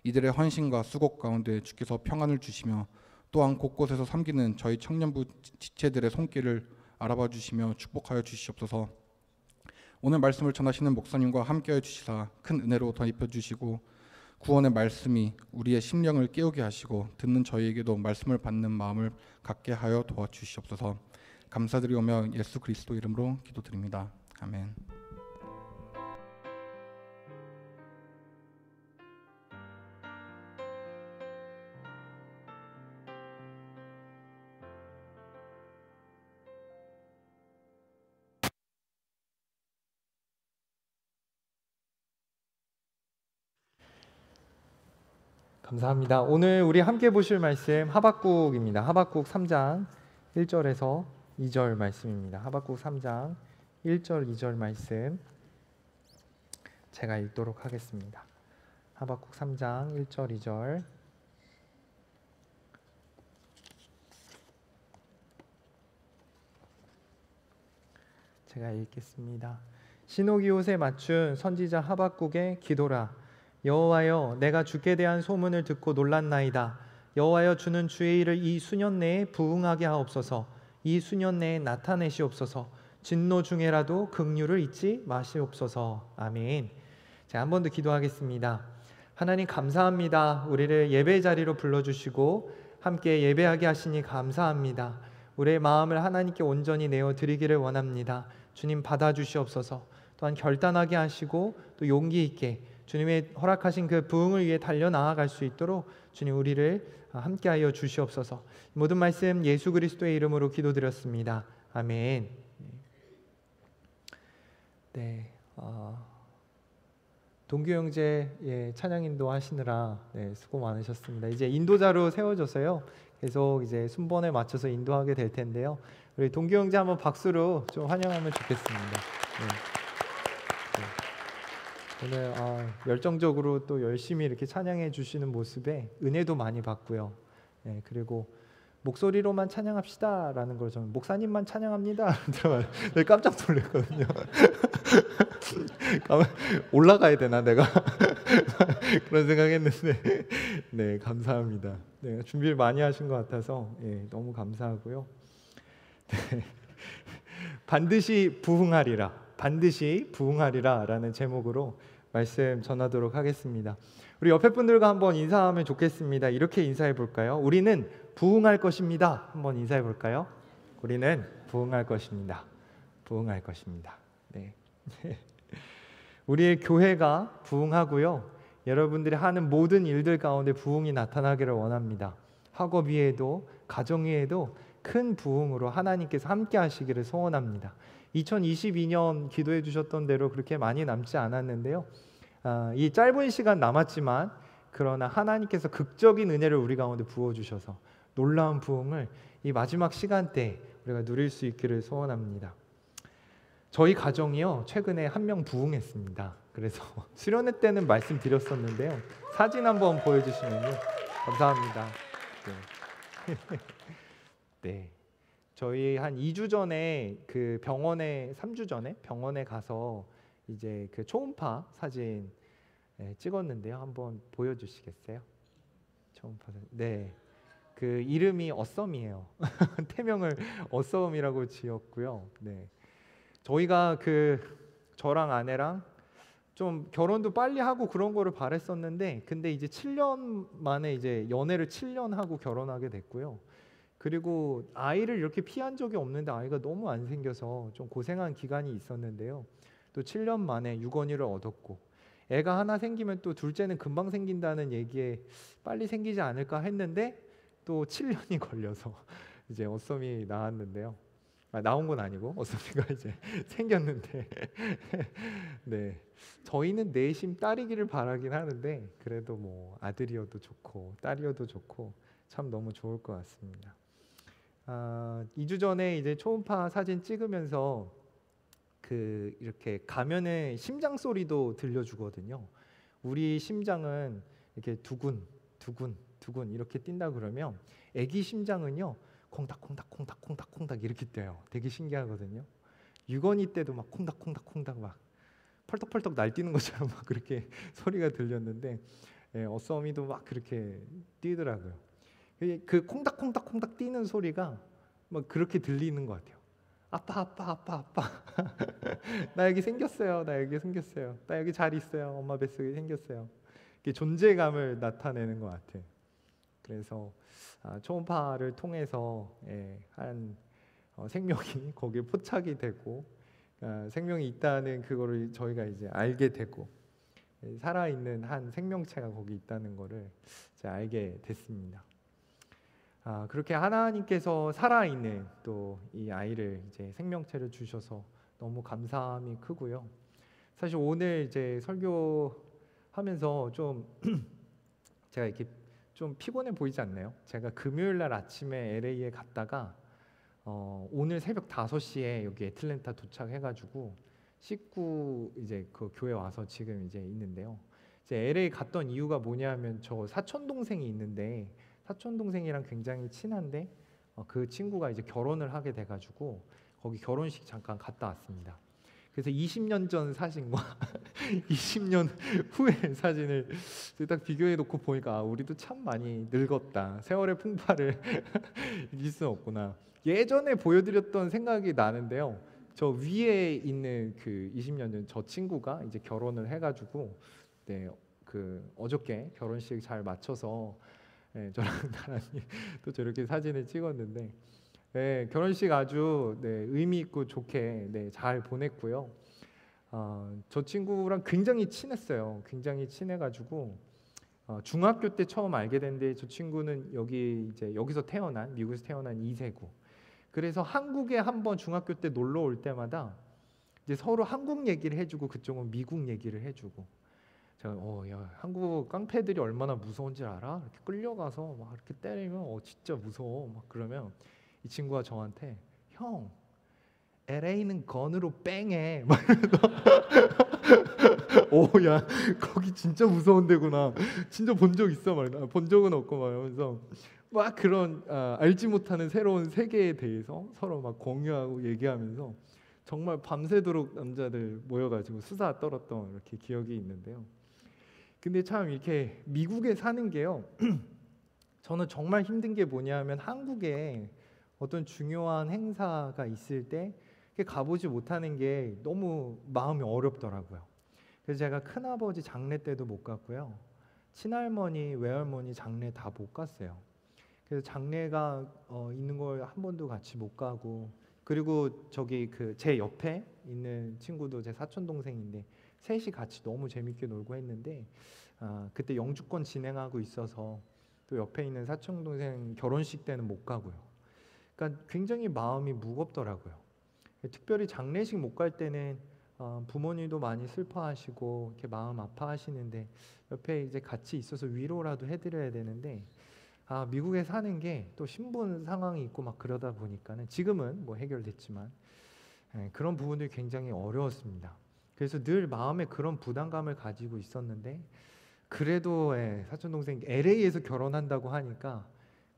이들의 헌신과 수고 가운데 주께서 평안을 주시며 또한 곳곳에서 섬기는 저희 청년부 지체들의 손길을 알아봐 주시며 축복하여 주시옵소서. 오늘 말씀을 전하시는 목사님과 함께하여 주시사 큰 은혜로 덧입혀 주시고 구원의 말씀이 우리의 심령을 깨우게 하시고 듣는 저희에게도 말씀을 받는 마음을 갖게 하여 도와주시옵소서. 감사드리오며 예수 그리스도 이름으로 기도드립니다. 아멘. 감사합니다. 오늘 우리 함께 보실 말씀 하박국입니다. 하박국 3장 1절에서 2절 말씀입니다. 하박국 3장 1절 2절 말씀 제가 읽도록 하겠습니다. 하박국 3장 1절 2절 제가 읽겠습니다. 신호기 옷에 맞춘 선지자 하박국의 기도라. 여호와여, 내가 주께 대한 소문을 듣고 놀랐나이다. 여호와여, 주는 주의 일을 이 수년 내에 부응하게 하옵소서. 이 수년 내에 나타내시옵소서. 진노 중에라도 긍휼을 잊지 마시옵소서. 아멘. 자, 한 번 더 기도하겠습니다. 하나님 감사합니다. 우리를 예배 자리로 불러주시고 함께 예배하게 하시니 감사합니다. 우리의 마음을 하나님께 온전히 내어 드리기를 원합니다. 주님 받아주시옵소서. 또한 결단하게 하시고 또 용기 있게 주님의 허락하신 그 부흥을 위해 달려나아갈 수 있도록 주님 우리를 함께하여 주시옵소서. 모든 말씀 예수 그리스도의 이름으로 기도드렸습니다. 아멘. 네, 동규 형제 찬양 인도 하시느라 수고 많으셨습니다. 이제 인도자로 세워져서요. 계속 이제 순번에 맞춰서 인도하게 될 텐데요. 우리 동규 형제 한번 박수로 좀 환영하면 좋겠습니다. 오늘 열정적으로 또 열심히 이렇게 찬양해 주시는 모습에 은혜도 많이 받고요. 그리고 목소리로만 찬양합시다라는 걸 저는 목사님만 찬양합니다. 깜짝 놀랐거든요. 올라가야 되나 내가 그런 생각했는데 네 감사합니다. 네, 준비를 많이 하신 것 같아서 너무 감사하고요. 네, 반드시 부흥하리라. 반드시 부흥하리라 라는 제목으로 말씀 전하도록 하겠습니다. 우리 옆에 분들과 한번 인사하면 좋겠습니다. 이렇게 인사해 볼까요? 우리는 부흥할 것입니다. 한번 인사해 볼까요? 우리는 부흥할 것입니다. 부흥할 것입니다. 네. 우리의 교회가 부흥하고요. 여러분들이 하는 모든 일들 가운데 부흥이 나타나기를 원합니다. 학업 위에도 가정 위에도 큰 부흥으로 하나님께서 함께 하시기를 소원합니다. 2022년 기도해 주셨던 대로 그렇게 많이 남지 않았는데요. 이 짧은 시간 남았지만 그러나 하나님께서 극적인 은혜를 우리 가운데 부어주셔서 놀라운 부흥을 이 마지막 시간대에 우리가 누릴 수 있기를 소원합니다. 저희 가정이요 최근에 한 명 부흥했습니다. 그래서 수련회 때는 말씀드렸었는데요. 사진 한번 보여주시면요. 감사합니다. 네. 네. 저희 한 2주 전에 그 병원에 3주 전에 병원에 가서 이제 그 초음파 사진 찍었는데요. 한번 보여주시겠어요? 초음파 사진. 네. 그 이름이 어썸이에요. 태명을 어썸이라고 지었고요. 네. 저희가 저랑 아내랑 좀 결혼도 빨리 하고 그런 거를 바랬었는데 근데 이제 7년 만에 이제 연애를 7년 하고 결혼하게 됐고요. 그리고 아이를 이렇게 피한 적이 없는데 아이가 너무 안 생겨서 좀 고생한 기간이 있었는데요. 또 7년 만에 유건이를 얻었고 애가 하나 생기면 또 둘째는 금방 생긴다는 얘기에 빨리 생기지 않을까 했는데 또 7년이 걸려서 이제 어썸이 나왔는데요. 나온 건 아니고 어썸이가 이제 생겼는데 네. 저희는 내심 딸이기를 바라긴 하는데 그래도 뭐 아들이어도 좋고 딸이어도 좋고 참 너무 좋을 것 같습니다. 2주 전에 이제 초음파 사진 찍으면서 이렇게 가면은 심장 소리도 들려주거든요. 우리 심장은 이렇게 두근 이렇게 뛴다 그러면 아기 심장은요 콩닥콩닥 이렇게 뛰어요. 되게 신기하거든요. 유건이 때도 막 콩닥콩닥 막 펄떡펄떡 날뛰는 것처럼 막 그렇게 소리가 들렸는데 어썸이도 막 그렇게 뛰더라고요. 그 콩닥콩닥 뛰는 소리가 막 그렇게 들리는 것 같아요. 아빠 나 여기 생겼어요. 나 여기 잘 있어요. 엄마 뱃속에 생겼어요. 이게 존재감을 나타내는 것 같아요. 그래서 초음파를 통해서 한 생명이 거기에 포착이 되고 생명이 있다는 그거를 저희가 이제 알게 되고 살아있는 한 생명체가 거기 있다는 거를 이제 알게 됐습니다. 그렇게 하나님께서 살아있는 또 이 아이를 이제 생명체를 주셔서 너무 감사함이 크고요. 사실 오늘 이제 설교하면서 좀 제가 이렇게 좀 피곤해 보이지 않나요? 제가 금요일 날 아침에 LA에 갔다가 오늘 새벽 5시에 여기 애틀랜타 도착해가지고 씻고 이제 그 교회 와서 지금 이제 있는데요. 이제 LA 갔던 이유가 뭐냐면 저 사촌 동생이 있는데 사촌 동생이랑 굉장히 친한데 그 친구가 이제 결혼을 하게 돼가지고 거기 결혼식 잠깐 갔다 왔습니다. 그래서 20년 전 사진과 20년 후의 사진을 딱 비교해 놓고 보니까 우리도 참 많이 늙었다. 세월의 풍파를 이길 수는 없구나. 예전에 보여드렸던 생각이 나는데요. 저 위에 있는 그 20년 전 저 친구가 이제 결혼을 해가지고 네, 어저께 결혼식 잘 마쳐서 저랑 나란히 또 저렇게 사진을 찍었는데 결혼식 아주 의미 있고 좋게 잘 보냈고요. 저 친구랑 굉장히 친했어요. 굉장히 친해가지고 중학교 때 처음 알게 됐는데 저 친구는 여기서 태어난 미국에서 태어난 2세고 그래서 한국에 한번 중학교 때 놀러 올 때마다 이제 서로 한국 얘기를 해주고 그쪽은 미국 얘기를 해주고 제가 야, 한국 깡패들이 얼마나 무서운지 알아? 이렇게 끌려가서 막 이렇게 때리면 진짜 무서워 막 그러면 이 친구가 저한테 형 LA는 건으로 뺑해 막 이러면서 야 거기 진짜 무서운 데구나 진짜 본 적 있어 말이야 본 적은 없고 막 이러면서 막 그런 알지 못하는 새로운 세계에 대해서 서로 막 공유하고 얘기하면서 정말 밤새도록 남자들 모여가지고 수다 떨었던 이렇게 기억이 있는데요. 근데 참 이렇게 미국에 사는 게요 저는 정말 힘든 게 뭐냐면 한국에 어떤 중요한 행사가 있을 때 가보지 못하는 게 너무 마음이 어렵더라고요. 그래서 제가 큰아버지 장례 때도 못 갔고요. 친할머니, 외할머니 장례 다 못 갔어요. 그래서 장례가 있는 걸 한 번도 같이 못 가고 그리고 저기 제 옆에 있는 친구도 제 사촌 동생인데 셋이 같이 너무 재밌게 놀고 했는데 그때 영주권 진행하고 있어서 또 옆에 있는 사촌 동생 결혼식 때는 못 가고요. 그러니까 굉장히 마음이 무겁더라고요. 특별히 장례식 못 갈 때는 부모님도 많이 슬퍼하시고 이렇게 마음 아파하시는데 옆에 이제 같이 있어서 위로라도 해드려야 되는데 미국에 사는 게 또 신분 상황이 있고 막 그러다 보니까는 지금은 뭐 해결됐지만 그런 부분들이 굉장히 어려웠습니다. 그래서 늘 마음에 그런 부담감을 가지고 있었는데 그래도 사촌 동생 LA에서 결혼한다고 하니까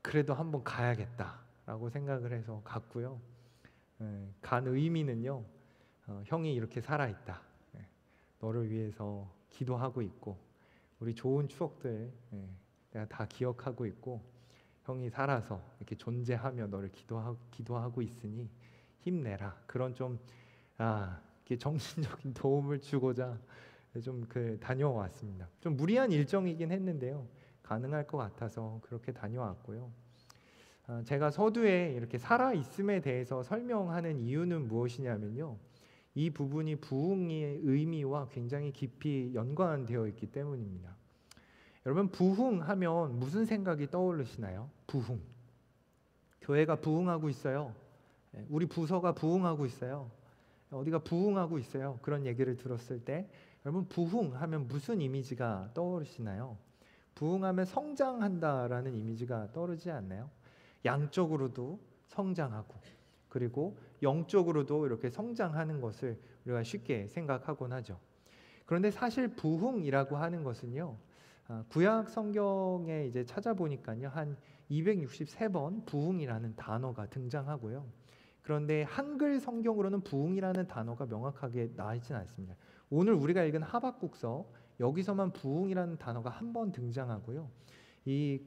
그래도 한번 가야겠다라고 생각을 해서 갔고요. 간 의미는요. 형이 이렇게 살아있다. 너를 위해서 기도하고 있고 우리 좋은 추억들 내가 다 기억하고 있고 형이 살아서 이렇게 존재하며 너를 기도하고 있으니 힘내라. 그런 좀 이렇게 정신적인 도움을 주고자 좀 다녀왔습니다. 좀 무리한 일정이긴 했는데요. 가능할 것 같아서 그렇게 다녀왔고요. 제가 서두에 이렇게 살아있음에 대해서 설명하는 이유는 무엇이냐면요. 이 부분이 부흥의 의미와 굉장히 깊이 연관되어 있기 때문입니다. 여러분 부흥하면 무슨 생각이 떠오르시나요? 부흥. 교회가 부흥하고 있어요. 우리 부서가 부흥하고 있어요. 어디가 부흥하고 있어요. 그런 얘기를 들었을 때 여러분 부흥하면 무슨 이미지가 떠오르시나요? 부흥하면 성장한다라는 이미지가 떠오르지 않나요? 양적으로도 성장하고 그리고 영적으로도 이렇게 성장하는 것을 우리가 쉽게 생각하곤 하죠. 그런데 사실 부흥이라고 하는 것은요. 구약 성경에 이제 찾아보니까요. 한 263번 부흥이라는 단어가 등장하고요. 그런데 한글 성경으로는 부흥이라는 단어가 명확하게 나와 있지는 않습니다. 오늘 우리가 읽은 하박국서 여기서만 부흥이라는 단어가 한 번 등장하고요. 이게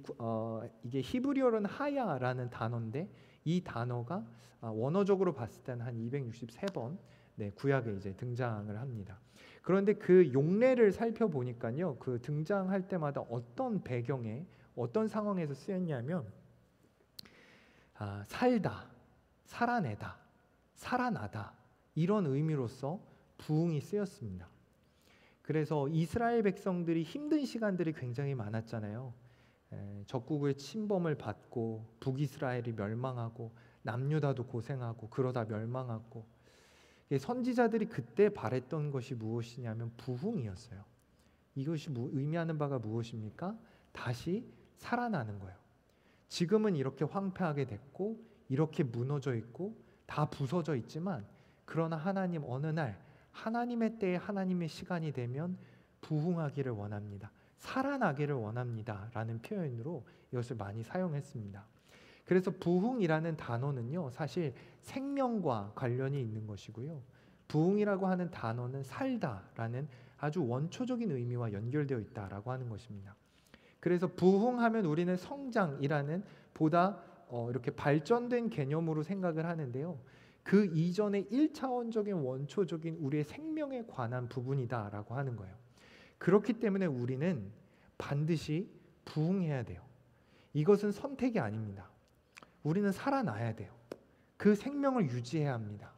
히브리어로는 하야라는 단어인데 이 단어가 원어적으로 봤을 때는 한 263번 구약에 이제 등장을 합니다. 그런데 그 용례를 살펴보니까요. 그 등장할 때마다 어떤 배경에 어떤 상황에서 쓰였냐면 살다, 살아내다, 살아나다 이런 의미로서 부흥이 쓰였습니다. 그래서 이스라엘 백성들이 힘든 시간들이 굉장히 많았잖아요. 적국의 침범을 받고 북이스라엘이 멸망하고 남유다도 고생하고 그러다 멸망하고 선지자들이 그때 바랬던 것이 무엇이냐면 부흥이었어요. 이것이 의미하는 바가 무엇입니까? 다시 살아나는 거예요. 지금은 이렇게 황폐하게 됐고 이렇게 무너져 있고 다 부서져 있지만 그러나 하나님 어느 날 하나님의 때에 하나님의 시간이 되면 부흥하기를 원합니다. 살아나기를 원합니다. 라는 표현으로 이것을 많이 사용했습니다. 그래서 부흥이라는 단어는요. 사실 생명과 관련이 있는 것이고요. 부흥이라고 하는 단어는 살다라는 아주 원초적인 의미와 연결되어 있다라고 하는 것입니다. 그래서 부흥하면 우리는 성장이라는 보다 이렇게 발전된 개념으로 생각을 하는데요. 그 이전의 1차원적인 원초적인 우리의 생명에 관한 부분이다라고 하는 거예요. 그렇기 때문에 우리는 반드시 부흥해야 돼요. 이것은 선택이 아닙니다. 우리는 살아나야 돼요. 그 생명을 유지해야 합니다.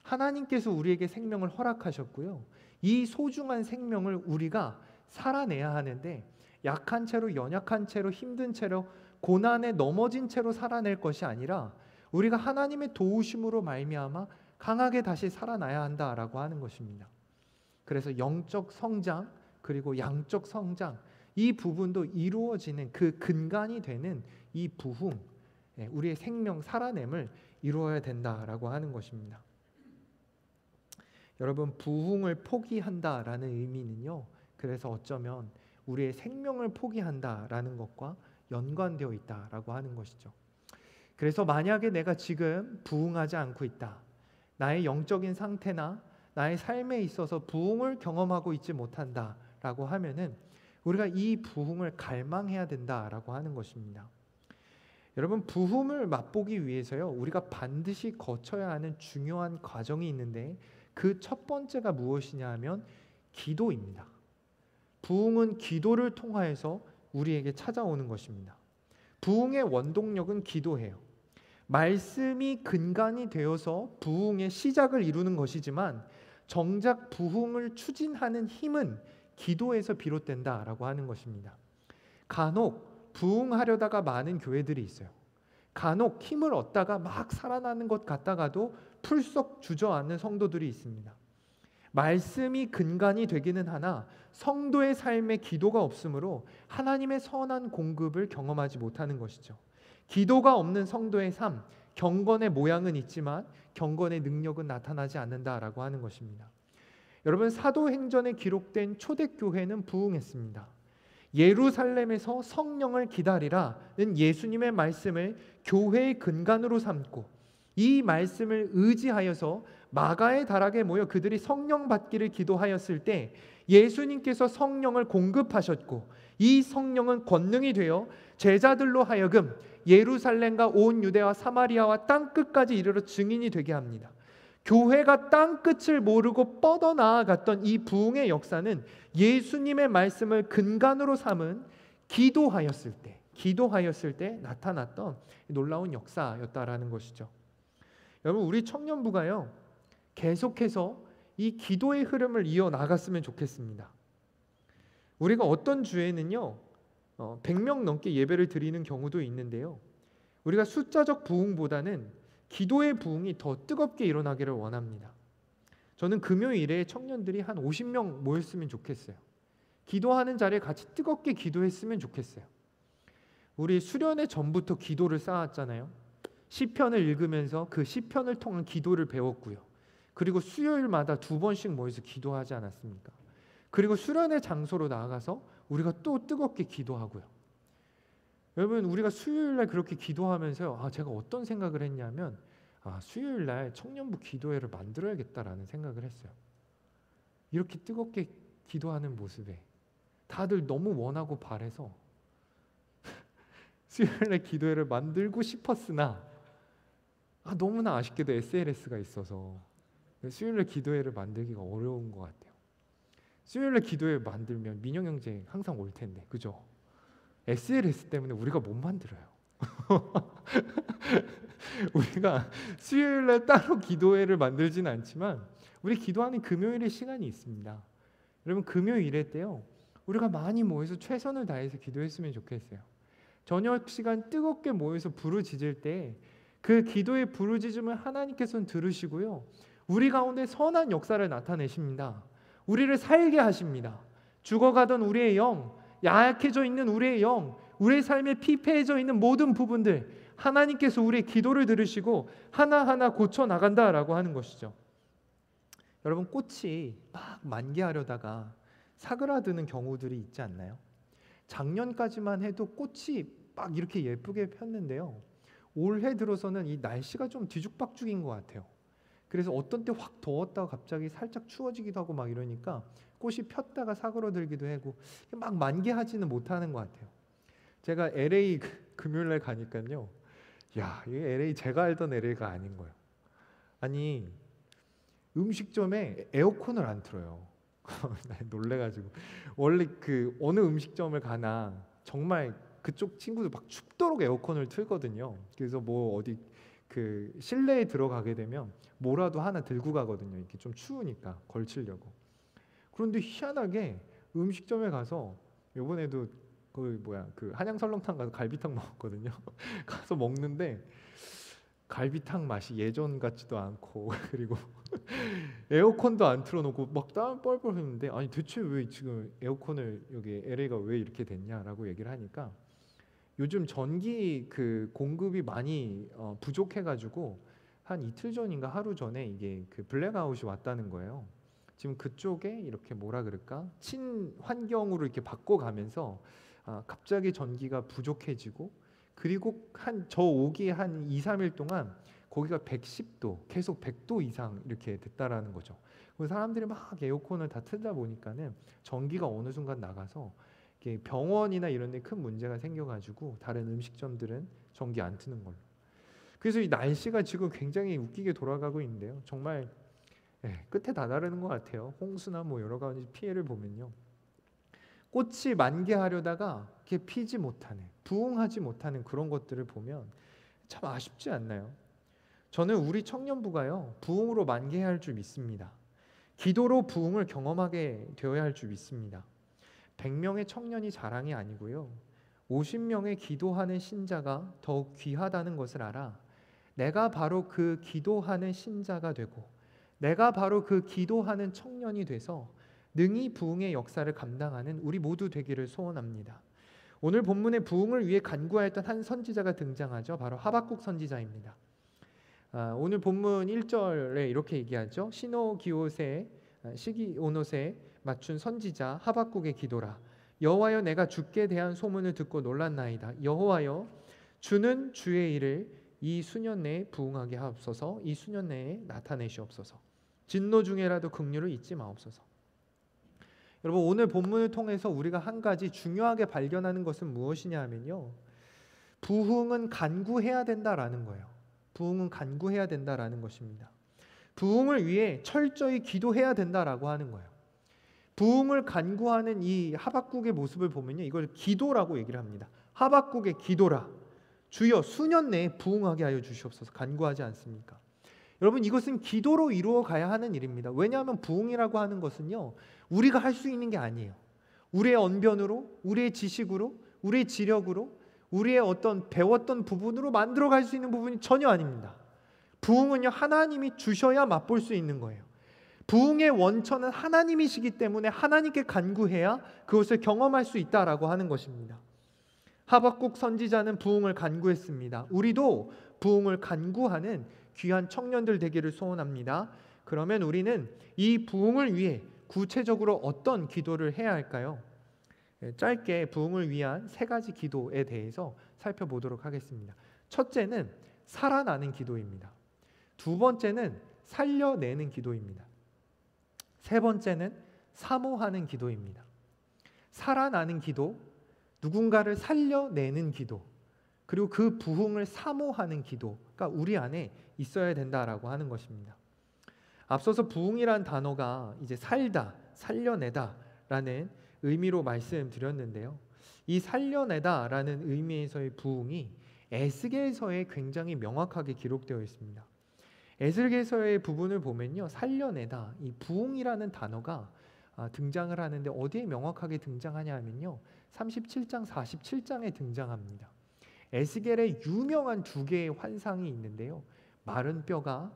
하나님께서 우리에게 생명을 허락하셨고요. 이 소중한 생명을 우리가 살아내야 하는데 약한 채로 연약한 채로 힘든 채로 고난에 넘어진 채로 살아낼 것이 아니라 우리가 하나님의 도우심으로 말미암아 강하게 다시 살아나야 한다라고 하는 것입니다. 그래서 영적 성장 그리고 양적 성장 이 부분도 이루어지는 그 근간이 되는 이 부흥 우리의 생명 살아냄을 이루어야 된다라고 하는 것입니다. 여러분 부흥을 포기한다라는 의미는요. 그래서 어쩌면 우리의 생명을 포기한다라는 것과 연관되어 있다라고 하는 것이죠. 그래서 만약에 내가 지금 부흥하지 않고 있다. 나의 영적인 상태나 나의 삶에 있어서 부흥을 경험하고 있지 못한다라고 하면은 우리가 이 부흥을 갈망해야 된다라고 하는 것입니다. 여러분 부흥을 맛보기 위해서요. 우리가 반드시 거쳐야 하는 중요한 과정이 있는데 그 첫 번째가 무엇이냐 하면 기도입니다. 부흥은 기도를 통하여서 우리에게 찾아오는 것입니다. 부흥의 원동력은 기도예요. 말씀이 근간이 되어서 부흥의 시작을 이루는 것이지만 정작 부흥을 추진하는 힘은 기도에서 비롯된다라고 하는 것입니다. 간혹 부흥하려다가 많은 교회들이 있어요. 간혹 힘을 얻다가 막 살아나는 것 같다가도 풀썩 주저앉는 성도들이 있습니다. 말씀이 근간이 되기는 하나 성도의 삶에 기도가 없으므로 하나님의 선한 공급을 경험하지 못하는 것이죠. 기도가 없는 성도의 삶, 경건의 모양은 있지만 경건의 능력은 나타나지 않는다라고 하는 것입니다. 여러분, 사도행전에 기록된 초대교회는 부흥했습니다. 예루살렘에서 성령을 기다리라는 예수님의 말씀을 교회의 근간으로 삼고 이 말씀을 의지하여서 마가의 다락에 모여 그들이 성령 받기를 기도하였을 때 예수님께서 성령을 공급하셨고 이 성령은 권능이 되어 제자들로 하여금 예루살렘과 온 유대와 사마리아와 땅끝까지 이르러 증인이 되게 합니다. 교회가 땅끝을 모르고 뻗어나아갔던 이 부흥의 역사는 예수님의 말씀을 근간으로 삼은 기도하였을 때 나타났던 놀라운 역사였다라는 것이죠. 여러분, 우리 청년부가요 계속해서 이 기도의 흐름을 이어나갔으면 좋겠습니다. 우리가 어떤 주에는요 100명 넘게 예배를 드리는 경우도 있는데요, 우리가 숫자적 부흥보다는 기도의 부흥이 더 뜨겁게 일어나기를 원합니다. 저는 금요일에 청년들이 한 50명 모였으면 좋겠어요. 기도하는 자리에 같이 뜨겁게 기도했으면 좋겠어요. 우리 수련회 전부터 기도를 쌓았잖아요. 시편을 읽으면서 그 시편을 통한 기도를 배웠고요. 그리고 수요일마다 2번씩 모여서 기도하지 않았습니까? 그리고 수련회 장소로 나아가서 우리가 또 뜨겁게 기도하고요. 여러분, 우리가 수요일날 그렇게 기도하면서요, 제가 어떤 생각을 했냐면 수요일날 청년부 기도회를 만들어야겠다라는 생각을 했어요. 이렇게 뜨겁게 기도하는 모습에 다들 너무 원하고 바래서 수요일날 기도회를 만들고 싶었으나 너무나 아쉽게도 SLS가 있어서 수요일날 기도회를 만들기가 어려운 것 같아요. 수요일날 기도회 만들면 민영 형제 항상 올 텐데, 그죠? SLS 때문에 우리가 못 만들어요. 우리가 수요일날 따로 기도회를 만들지는 않지만 우리 기도하는 금요일에 시간이 있습니다. 여러분, 금요일에 때요 우리가 많이 모여서 최선을 다해서 기도했으면 좋겠어요. 저녁 시간 뜨겁게 모여서 부르짖을 때 그 기도의 부르짖음을 하나님께서는 들으시고요, 우리 가운데 선한 역사를 나타내십니다. 우리를 살게 하십니다. 죽어가던 우리의 영, 약해져 있는 우리의 영, 우리의 삶에 피폐해져 있는 모든 부분들 하나님께서 우리의 기도를 들으시고 하나하나 고쳐나간다라고 하는 것이죠. 여러분, 꽃이 막 만개하려다가 사그라드는 경우들이 있지 않나요? 작년까지만 해도 꽃이 막 이렇게 예쁘게 폈는데요, 올해 들어서는 이 날씨가 좀 뒤죽박죽인 것 같아요. 그래서 어떤 때 확 더웠다가 갑자기 살짝 추워지기도 하고 막 이러니까 꽃이 폈다가 사그러들기도 하고 막 만개하지는 못하는 것 같아요. 제가 LA 금요일날 가니까요, 이 LA 제가 알던 LA가 아닌 거예요. 아니, 음식점에 에어컨을 안 틀어요. 놀래가지고 원래 그 어느 음식점을 가나 정말 그쪽 친구들 막 춥도록 에어컨을 틀거든요. 그래서 뭐 어디 그 실내에 들어가게 되면 뭐라도 하나 들고 가거든요. 이렇게 좀 추우니까 걸치려고. 그런데 희한하게 음식점에 가서 이번에도 그 한양 설렁탕 가서 갈비탕 먹었거든요. 가서 먹는데 갈비탕 맛이 예전 같지도 않고 그리고 에어컨도 안 틀어놓고 막 땀 뻘뻘 흘리는데, 아니 대체 왜 지금 에어컨을 여기 LA가 왜 이렇게 됐냐라고 얘기를 하니까 요즘 전기 그 공급이 많이 부족해가지고 한 이틀 전인가 하루 전에 이게 그 블랙아웃이 왔다는 거예요. 지금 그쪽에 이렇게 뭐라 그럴까 친환경으로 이렇게 바꿔가면서 갑자기 전기가 부족해지고, 그리고 저 오기 한 2, 3일 동안 거기가 110도 계속 100도 이상 이렇게 됐다라는 거죠. 그래서 사람들이 막 에어컨을 다 틀다 보니까는 전기가 어느 순간 나가서 병원이나 이런 데 큰 문제가 생겨가지고 다른 음식점들은 전기 안 트는 걸로. 그래서 이 날씨가 지금 굉장히 웃기게 돌아가고 있는데요, 정말 끝에 다다르는 것 같아요. 홍수나 뭐 여러 가지 피해를 보면요, 꽃이 만개하려다가 이렇게 피지 못하는, 부흥하지 못하는 그런 것들을 보면 참 아쉽지 않나요? 저는 우리 청년부가요 부흥으로 만개해야 할 줄 믿습니다. 기도로 부흥을 경험하게 되어야 할 줄 믿습니다. 100명의 청년이 자랑이 아니고요, 50명의 기도하는 신자가 더욱 귀하다는 것을 알아 내가 바로 그 기도하는 신자가 되고 내가 바로 그 기도하는 청년이 돼서 능히 부흥의 역사를 감당하는 우리 모두 되기를 소원합니다. 오늘 본문에 부흥을 위해 간구하였던 한 선지자가 등장하죠. 바로 하박국 선지자입니다. 오늘 본문 1절에 이렇게 얘기하죠. 시노기옷에 시기오노스에 맞춘 선지자 하박국의 기도라. 여호와여, 내가 주께 대한 소문을 듣고 놀랐나이다. 여호와여, 주는 주의 일을 이 수년 내에 부응하게 하옵소서. 이 수년 내에 나타내시옵소서. 진노 중에라도 긍휼을 잊지 마옵소서. 여러분, 오늘 본문을 통해서 우리가 한 가지 중요하게 발견하는 것은 무엇이냐 하면요, 부흥은 간구해야 된다라는 거예요. 부흥은 간구해야 된다라는 것입니다. 부흥을 위해 철저히 기도해야 된다라고 하는 거예요. 부흥을 간구하는 이 하박국의 모습을 보면요, 이걸 기도라고 얘기를 합니다. 하박국의 기도라. 주여 수년 내에 부흥하게 하여 주시옵소서. 간구하지 않습니까? 여러분, 이것은 기도로 이루어 가야 하는 일입니다. 왜냐하면 부흥이라고 하는 것은요, 우리가 할 수 있는 게 아니에요. 우리의 언변으로, 우리의 지식으로, 우리의 지력으로, 우리의 어떤 배웠던 부분으로 만들어갈 수 있는 부분이 전혀 아닙니다. 부흥은요, 하나님이 주셔야 맛볼 수 있는 거예요. 부흥의 원천은 하나님이시기 때문에 하나님께 간구해야 그것을 경험할 수 있다라고 하는 것입니다. 하박국 선지자는 부흥을 간구했습니다. 우리도 부흥을 간구하는 귀한 청년들 되기를 소원합니다. 그러면 우리는 이 부흥을 위해 구체적으로 어떤 기도를 해야 할까요? 짧게 부흥을 위한 3가지 기도에 대해서 살펴보도록 하겠습니다. 첫째는 살아나는 기도입니다. 두 번째는 살려내는 기도입니다. 세 번째는 사모하는 기도입니다. 살아나는 기도, 누군가를 살려내는 기도, 그리고 그 부흥을 사모하는 기도가 우리 안에 있어야 된다라고 하는 것입니다. 앞서서 부흥이란 단어가 이제 살다, 살려내다라는 의미로 말씀드렸는데요. 이 살려내다라는 의미에서의 부흥이 에스겔서에 굉장히 명확하게 기록되어 있습니다. 에스겔서의 부분을 보면요, 살려내다, 이 부흥이라는 단어가 등장을 하는데 어디에 명확하게 등장하냐 하면요, 37장, 47장에 등장합니다. 에스겔의 유명한 2개의 환상이 있는데요, 마른 뼈가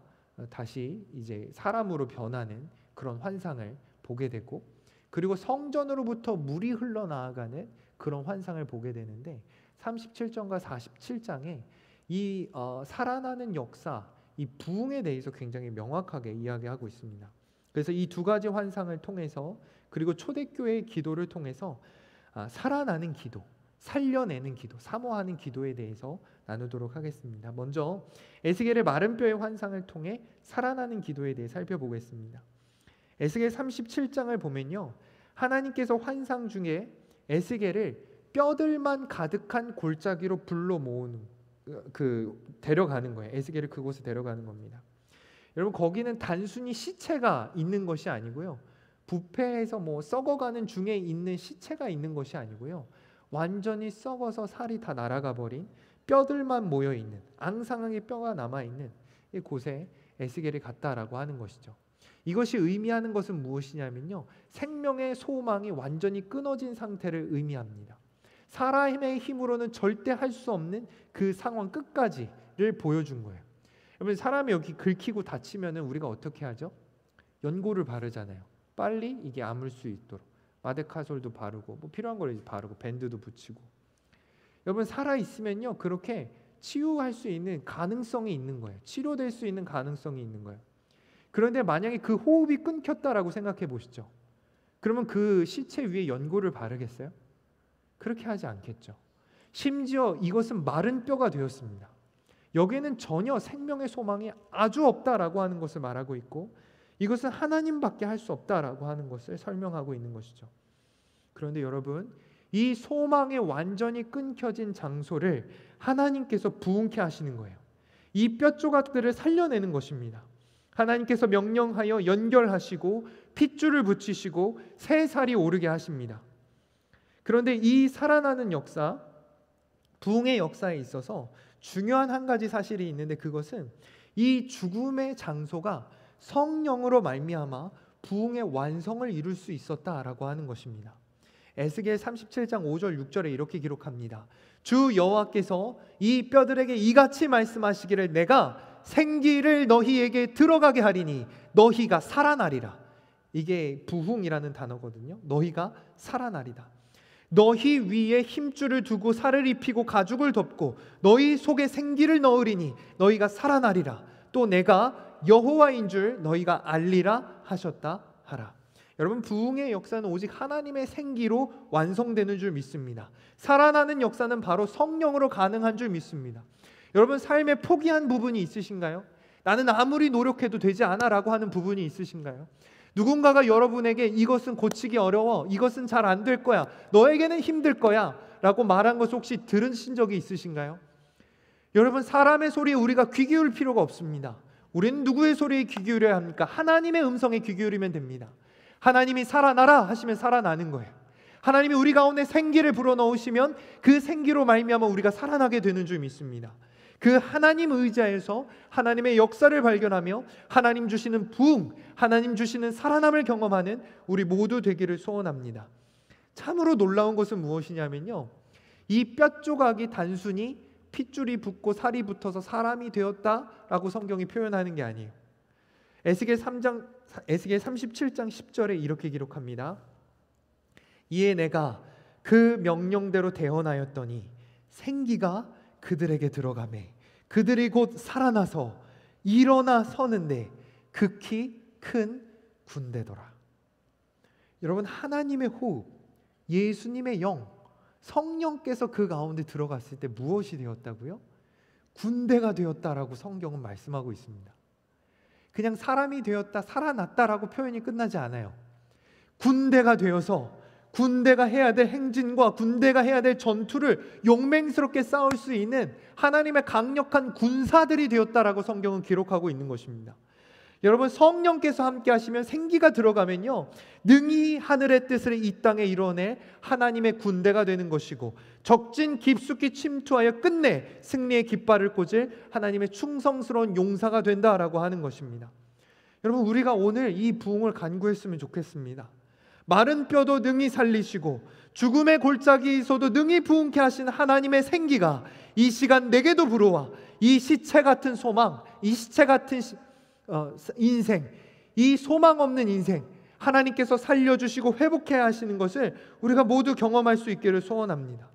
다시 이제 사람으로 변하는 그런 환상을 보게 되고, 그리고 성전으로부터 물이 흘러나가는 그런 환상을 보게 되는데, 37장과 47장에 이 살아나는 역사, 이 부흥에 대해서 굉장히 명확하게 이야기하고 있습니다. 그래서 이 2가지 환상을 통해서, 그리고 초대교회의 기도를 통해서 살아나는 기도, 살려내는 기도, 사모하는 기도에 대해서 나누도록 하겠습니다. 먼저 에스겔의 마른 뼈의 환상을 통해 살아나는 기도에 대해 살펴보겠습니다. 에스겔 37장을 보면요, 하나님께서 환상 중에 에스겔을 뼈들만 가득한 골짜기로 불러 모으는 데려가는 거예요. 에스겔을 그곳에 데려가는 겁니다. 여러분, 거기는 단순히 시체가 있는 것이 아니고요, 부패해서 썩어가는 중에 있는 시체가 있는 것이 아니고요, 완전히 썩어서 살이 다 날아가 버린 뼈들만 모여 있는, 앙상하게 뼈가 남아 있는 이 곳에 에스겔이 갔다라고 하는 것이죠. 이것이 의미하는 것은 무엇이냐면요, 생명의 소망이 완전히 끊어진 상태를 의미합니다. 사람의 힘으로는 절대 할 수 없는 그 상황 끝까지를 보여준 거예요. 여러분, 사람이 여기 긁히고 다치면은 우리가 어떻게 하죠? 연고를 바르잖아요. 빨리 이게 아물 수 있도록 마데카솔도 바르고, 필요한 걸 바르고, 밴드도 붙이고. 여러분, 살아 있으면요, 그렇게 치유할 수 있는 가능성이 있는 거예요. 치료될 수 있는 가능성이 있는 거예요. 그런데 만약에 그 호흡이 끊겼다라고 생각해 보시죠. 그러면 그 시체 위에 연고를 바르겠어요? 그렇게 하지 않겠죠. 심지어 이것은 마른 뼈가 되었습니다. 여기에는 전혀 생명의 소망이 아주 없다라고 하는 것을 말하고 있고, 이것은 하나님밖에 할 수 없다라고 하는 것을 설명하고 있는 것이죠. 그런데 여러분, 이 소망이 완전히 끊겨진 장소를 하나님께서 부흥케 하시는 거예요. 이 뼈 조각들을 살려내는 것입니다. 하나님께서 명령하여 연결하시고 핏줄을 붙이시고 새 살이 오르게 하십니다. 그런데 이 살아나는 역사, 부흥의 역사에 있어서 중요한 한 가지 사실이 있는데, 그것은 이 죽음의 장소가 성령으로 말미암아 부흥의 완성을 이룰 수 있었다라고 하는 것입니다. 에스겔 37장 5절 6절에 이렇게 기록합니다. 주 여호와께서 이 뼈들에게 이같이 말씀하시기를, 내가 생기를 너희에게 들어가게 하리니 너희가 살아나리라. 이게 부흥이라는 단어거든요. 너희가 살아나리다. 너희 위에 힘줄을 두고 살을 입히고 가죽을 덮고 너희 속에 생기를 넣으리니 너희가 살아나리라. 또 내가 여호와인 줄 너희가 알리라 하셨다 하라. 여러분, 부흥의 역사는 오직 하나님의 생기로 완성되는 줄 믿습니다. 살아나는 역사는 바로 성령으로 가능한 줄 믿습니다. 여러분, 삶에 포기한 부분이 있으신가요? 나는 아무리 노력해도 되지 않아 라고 하는 부분이 있으신가요? 누군가가 여러분에게 이것은 고치기 어려워, 이것은 잘 안 될 거야, 너에게는 힘들 거야 라고 말한 것 혹시 들으신 적이 있으신가요? 여러분, 사람의 소리에 우리가 귀 기울일 필요가 없습니다. 우리는 누구의 소리에 귀 기울여야 합니까? 하나님의 음성에 귀 기울이면 됩니다. 하나님이 살아나라 하시면 살아나는 거예요. 하나님이 우리 가운데 생기를 불어넣으시면 그 생기로 말미암아 우리가 살아나게 되는 줄 믿습니다. 그 하나님 의지하에서 하나님의 역사를 발견하며 하나님 주시는 부흥, 하나님 주시는 살아남을 경험하는 우리 모두 되기를 소원합니다. 참으로 놀라운 것은 무엇이냐면요, 이 뼈 조각이 단순히 핏줄이 붙고 살이 붙어서 사람이 되었다라고 성경이 표현하는 게 아니에요. 에스겔 37장 10절에 이렇게 기록합니다. 이에 내가 그 명령대로 대언하였더니 생기가 그들에게 들어가매 그들이 곧 살아나서 일어나 서는데 극히 큰 군대더라. 여러분, 하나님의 호흡, 예수님의 영, 성령께서 그 가운데 들어갔을 때 무엇이 되었다고요? 군대가 되었다라고 성경은 말씀하고 있습니다. 그냥 사람이 되었다, 살아났다라고 표현이 끝나지 않아요. 군대가 되어서 군대가 해야 될 행진과 군대가 해야 될 전투를 용맹스럽게 싸울 수 있는 하나님의 강력한 군사들이 되었다라고 성경은 기록하고 있는 것입니다. 여러분, 성령께서 함께 하시면 생기가 들어가면요, 능히 하늘의 뜻을 이 땅에 이뤄낼 하나님의 군대가 되는 것이고 적진 깊숙이 침투하여 끝내 승리의 깃발을 꽂을 하나님의 충성스러운 용사가 된다라고 하는 것입니다. 여러분, 우리가 오늘 이 부흥을 간구했으면 좋겠습니다. 마른 뼈도 능히 살리시고 죽음의 골짜기에서도 능히 부흥케 하신 하나님의 생기가 이 시간 내게도 불어와 이 시체 같은 소망, 이 시체 같은 인생, 이 소망 없는 인생 하나님께서 살려주시고 회복해 하시는 것을 우리가 모두 경험할 수 있기를 소원합니다.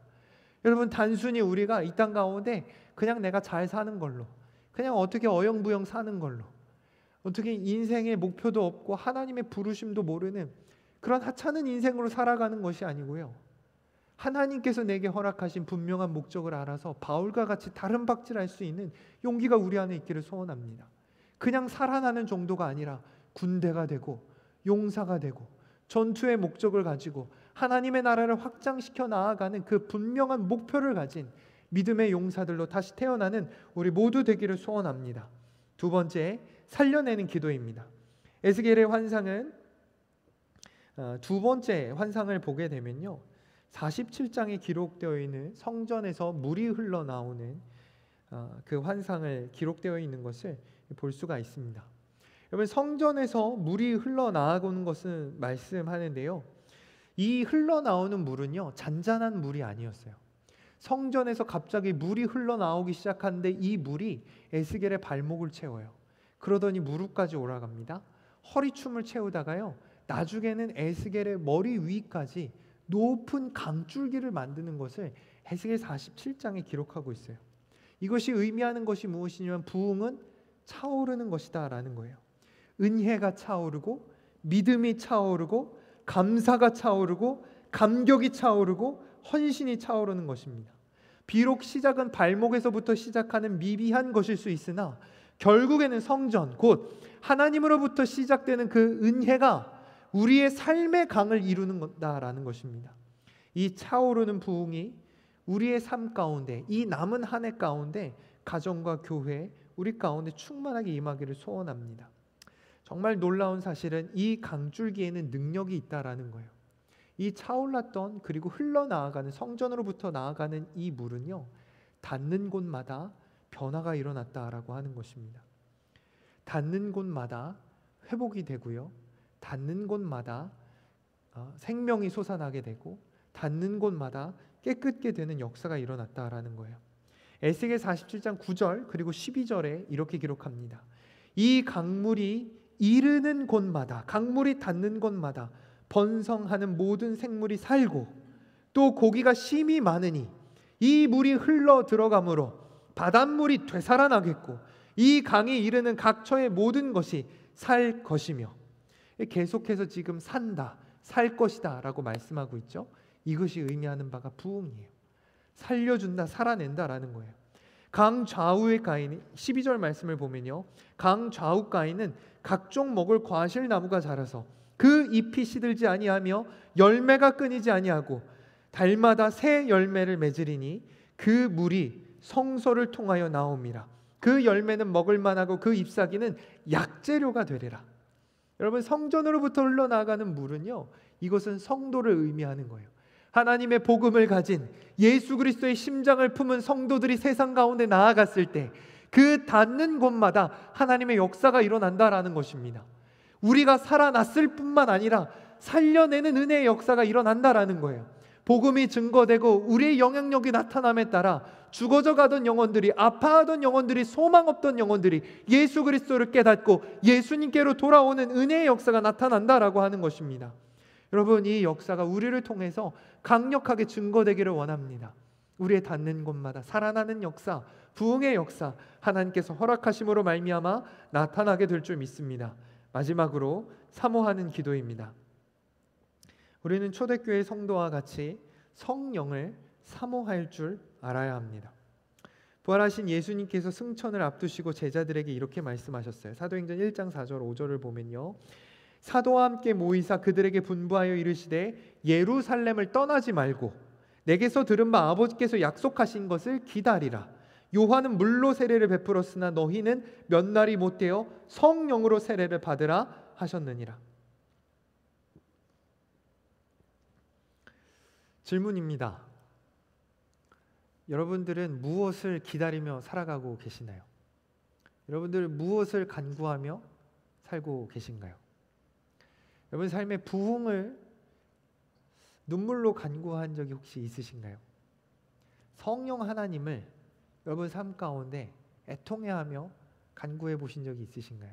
여러분, 단순히 우리가 이 땅 가운데 그냥 내가 잘 사는 걸로, 그냥 어떻게 어영부영 사는 걸로, 어떻게 인생의 목표도 없고 하나님의 부르심도 모르는 그런 하찮은 인생으로 살아가는 것이 아니고요, 하나님께서 내게 허락하신 분명한 목적을 알아서 바울과 같이 다른 박질할 수 있는 용기가 우리 안에 있기를 소원합니다. 그냥 살아나는 정도가 아니라 군대가 되고 용사가 되고 전투의 목적을 가지고 하나님의 나라를 확장시켜 나아가는 그 분명한 목표를 가진 믿음의 용사들로 다시 태어나는 우리 모두 되기를 소원합니다. 두 번째, 살려내는 기도입니다. 에스겔의 환상은 두 번째 환상을 보게 되면요, 47장에 기록되어 있는 성전에서 물이 흘러나오는 그 환상을 기록되어 있는 것을 볼 수가 있습니다. 여러분, 성전에서 물이 흘러나오는 것은 말씀하는데요, 이 흘러나오는 물은요, 잔잔한 물이 아니었어요. 성전에서 갑자기 물이 흘러나오기 시작하는데 이 물이 에스겔의 발목을 채워요. 그러더니 무릎까지 올라갑니다. 허리춤을 채우다가요, 나중에는 에스겔의 머리 위까지 높은 강줄기를 만드는 것을 에스겔 47장에 기록하고 있어요. 이것이 의미하는 것이 무엇이냐면 부흥은 차오르는 것이다 라는 거예요. 은혜가 차오르고 믿음이 차오르고 감사가 차오르고 감격이 차오르고 헌신이 차오르는 것입니다. 비록 시작은 발목에서부터 시작하는 미비한 것일 수 있으나 결국에는 성전, 곧 하나님으로부터 시작되는 그 은혜가 우리의 삶의 강을 이루는 것다라는 것입니다. 이 차오르는 부흥이 우리의 삶 가운데, 이 남은 한 해 가운데 가정과 교회, 우리 가운데 충만하게 임하기를 소원합니다. 정말 놀라운 사실은 이 강줄기에는 능력이 있다라는 거예요. 이 차올랐던 그리고 흘러나아가는 성전으로부터 나아가는 이 물은요, 닿는 곳마다 변화가 일어났다라고 하는 것입니다. 닿는 곳마다 회복이 되고요, 닿는 곳마다 생명이 솟아나게 되고 닿는 곳마다 깨끗게 되는 역사가 일어났다라는 거예요. 에스겔 47장 9절 그리고 12절에 이렇게 기록합니다. 이 강물이 이르는 곳마다, 강물이 닿는 곳마다 번성하는 모든 생물이 살고 또 고기가 심이 많으니 이 물이 흘러 들어가므로 바닷물이 되살아나겠고 이 강이 이르는 각처의 모든 것이 살 것이며, 계속해서 지금 산다, 살 것이다 라고 말씀하고 있죠. 이것이 의미하는 바가 부흥이에요. 살려준다, 살아낸다라는 거예요. 강 좌우의 가인, 12절 말씀을 보면요, 강 좌우 가인은 각종 먹을 과실 나무가 자라서 그 잎이 시들지 아니하며 열매가 끊이지 아니하고 달마다 새 열매를 맺으리니 그 물이 성소를 통하여 나옵니다. 그 열매는 먹을 만하고 그 잎사귀는 약재료가 되리라. 여러분, 성전으로부터 흘러나가는 물은요, 이것은 성도를 의미하는 거예요. 하나님의 복음을 가진 예수 그리스도의 심장을 품은 성도들이 세상 가운데 나아갔을 때 그 닿는 곳마다 하나님의 역사가 일어난다라는 것입니다. 우리가 살아났을 뿐만 아니라 살려내는 은혜의 역사가 일어난다라는 거예요. 복음이 증거되고 우리의 영향력이 나타남에 따라 죽어져 가던 영혼들이, 아파하던 영혼들이, 소망 없던 영혼들이 예수 그리스도를 깨닫고 예수님께로 돌아오는 은혜의 역사가 나타난다라고 하는 것입니다. 여러분, 이 역사가 우리를 통해서 강력하게 증거되기를 원합니다. 우리의 닿는 곳마다 살아나는 역사, 부흥의 역사, 하나님께서 허락하심으로 말미암아 나타나게 될 줄 믿습니다. 마지막으로 사모하는 기도입니다. 우리는 초대교회 성도와 같이 성령을 사모할 줄 알아야 합니다. 부활하신 예수님께서 승천을 앞두시고 제자들에게 이렇게 말씀하셨어요. 사도행전 1장 4절 5절을 보면요, 사도와 함께 모이사 그들에게 분부하여 이르시되 예루살렘을 떠나지 말고 내게서 들은 바 아버지께서 약속하신 것을 기다리라. 요한은 물로 세례를 베풀었으나 너희는 몇 날이 못되어 성령으로 세례를 받으라 하셨느니라. 질문입니다. 여러분들은 무엇을 기다리며 살아가고 계시나요? 여러분들은 무엇을 간구하며 살고 계신가요? 여러분 삶의 부흥을 눈물로 간구한 적이 혹시 있으신가요? 성령 하나님을 여러분 삶 가운데 애통해하며 간구해 보신 적이 있으신가요?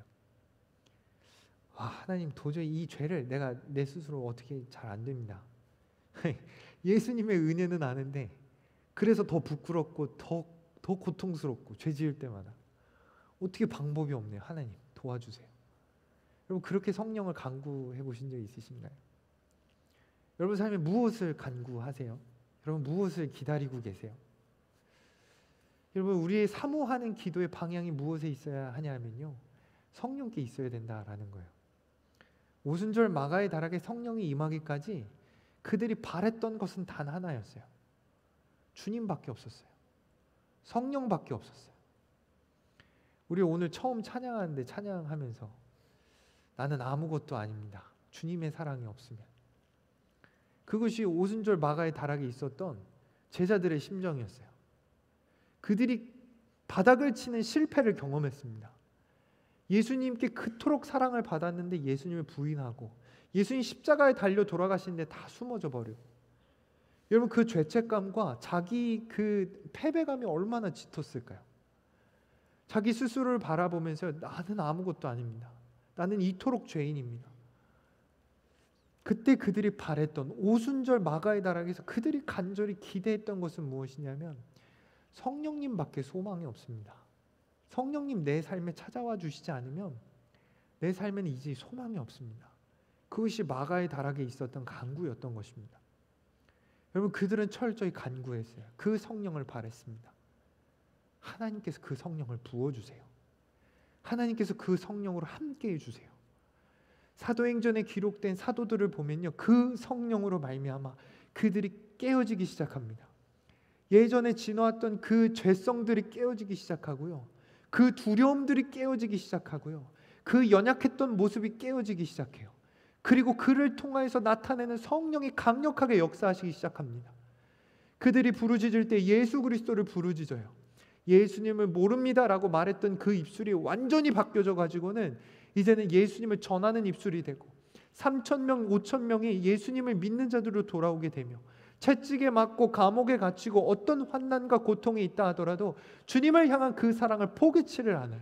하나님, 도저히 이 죄를 내가 내 스스로 어떻게 잘 안 됩니다. 예수님의 은혜는 아는데 그래서 더 부끄럽고 더 고통스럽고 죄 지을 때마다 어떻게 방법이 없네요. 하나님 도와주세요. 여러분 그렇게 성령을 간구해 보신 적 있으신가요? 여러분 삶에 무엇을 간구하세요? 여러분 무엇을 기다리고 계세요? 여러분 우리의 사모하는 기도의 방향이 무엇에 있어야 하냐면요, 성령께 있어야 된다라는 거예요. 오순절 마가의 다락에 성령이 임하기까지 그들이 바랬던 것은 단 하나였어요. 주님밖에 없었어요. 성령밖에 없었어요. 우리 오늘 처음 찬양하는데 찬양하면서 나는 아무것도 아닙니다. 주님의 사랑이 없으면. 그것이 오순절 마가의 다락에 있었던 제자들의 심정이었어요. 그들이 바닥을 치는 실패를 경험했습니다. 예수님께 그토록 사랑을 받았는데 예수님을 부인하고 예수님 십자가에 달려 돌아가시는데 다 숨어져 버리고, 여러분 그 죄책감과 자기 그 패배감이 얼마나 짙었을까요? 자기 스스로를 바라보면서 나는 아무것도 아닙니다. 나는 이토록 죄인입니다. 그때 그들이 바랬던 오순절 마가의 다락에서 그들이 간절히 기대했던 것은 무엇이냐면 성령님밖에 소망이 없습니다. 성령님 내 삶에 찾아와 주시지 않으면 내 삶에는 이제 소망이 없습니다. 그것이 마가의 다락에 있었던 간구였던 것입니다. 여러분 그들은 철저히 간구했어요. 그 성령을 바랬습니다. 하나님께서 그 성령을 부어주세요. 하나님께서 그 성령으로 함께 해주세요. 사도행전에 기록된 사도들을 보면요, 그 성령으로 말미암아 그들이 깨어지기 시작합니다. 예전에 지나왔던 그 죄성들이 깨어지기 시작하고요, 그 두려움들이 깨어지기 시작하고요, 그 연약했던 모습이 깨어지기 시작해요. 그리고 그를 통하여서 나타내는 성령이 강력하게 역사하시기 시작합니다. 그들이 부르짖을 때 예수 그리스도를 부르짖어요. 예수님을 모릅니다라고 말했던 그 입술이 완전히 바뀌어져 가지고는 이제는 예수님을 전하는 입술이 되고 3,000명, 5,000명이 예수님을 믿는 자들로 돌아오게 되며 채찍에 맞고 감옥에 갇히고 어떤 환난과 고통이 있다 하더라도 주님을 향한 그 사랑을 포기치를 않아요.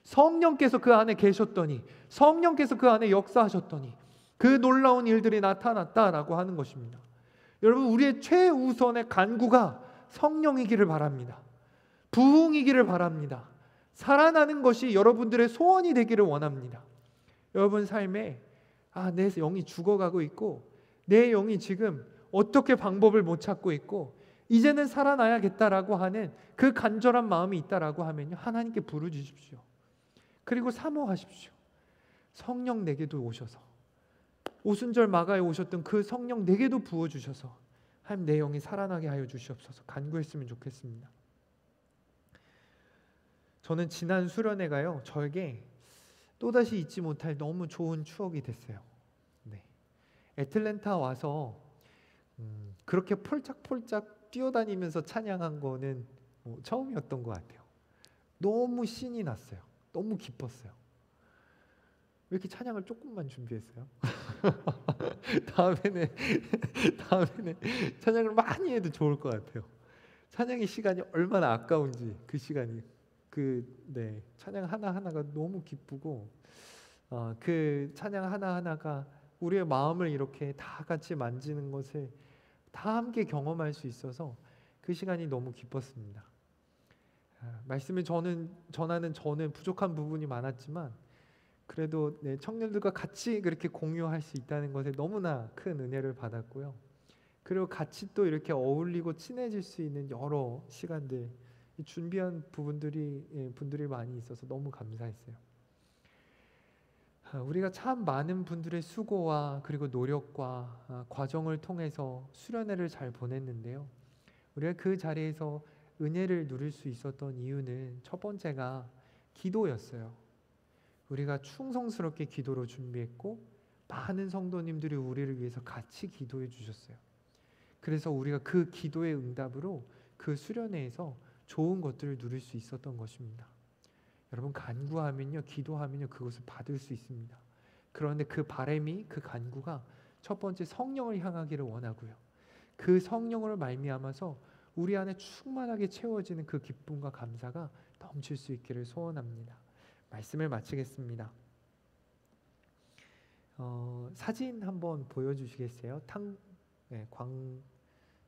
성령께서 그 안에 계셨더니, 성령께서 그 안에 역사하셨더니 그 놀라운 일들이 나타났다라고 하는 것입니다. 여러분, 우리의 최우선의 간구가 성령이기를 바랍니다. 부흥이기를 바랍니다. 살아나는 것이 여러분들의 소원이 되기를 원합니다. 여러분 삶에 내 영이 죽어가고 있고 내 영이 지금 어떻게 방법을 못 찾고 있고 이제는 살아나야겠다라고 하는 그 간절한 마음이 있다라고 하면요, 하나님께 부르주십시오. 그리고 사모하십시오. 성령 내게도 오셔서, 오순절 마가에 오셨던 그 성령 내게도 부어주셔서 하나님, 내 영이 살아나게 하여 주시옵소서 간구했으면 좋겠습니다. 저는 지난 수련회가요, 저에게 또다시 잊지 못할 너무 좋은 추억이 됐어요. 네. 애틀랜타 와서 그렇게 폴짝폴짝 뛰어다니면서 찬양한 거는 처음이었던 것 같아요. 너무 신이 났어요. 너무 기뻤어요. 왜 이렇게 찬양을 조금만 준비했어요? 다음에는 찬양을 많이 해도 좋을 것 같아요. 찬양의 시간이 얼마나 아까운지, 그 시간이 찬양 하나하나가 너무 기쁘고 그 찬양 하나하나가 우리의 마음을 이렇게 다 같이 만지는 것을 다 함께 경험할 수 있어서 그 시간이 너무 기뻤습니다. 말씀을 전하는 저는 부족한 부분이 많았지만 그래도 청년들과 같이 그렇게 공유할 수 있다는 것에 너무나 큰 은혜를 받았고요. 그리고 같이 또 이렇게 어울리고 친해질 수 있는 여러 시간들 준비한 분들이 많이 있어서 너무 감사했어요. 우리가 참 많은 분들의 수고와 그리고 노력과 과정을 통해서 수련회를 잘 보냈는데요. 우리가 그 자리에서 은혜를 누릴 수 있었던 이유는 첫 번째가 기도였어요. 우리가 충성스럽게 기도로 준비했고 많은 성도님들이 우리를 위해서 같이 기도해 주셨어요. 그래서 우리가 그 기도의 응답으로 그 수련회에서 좋은 것들을 누릴 수 있었던 것입니다. 여러분, 간구하면요, 기도하면요, 그것을 받을 수 있습니다. 그런데 그 바람이, 그 간구가 첫 번째 성령을 향하기를 원하고요. 그 성령으로 말미암아서 우리 안에 충만하게 채워지는 그 기쁨과 감사가 넘칠 수 있기를 소원합니다. 말씀을 마치겠습니다. 사진 한번 보여주시겠어요?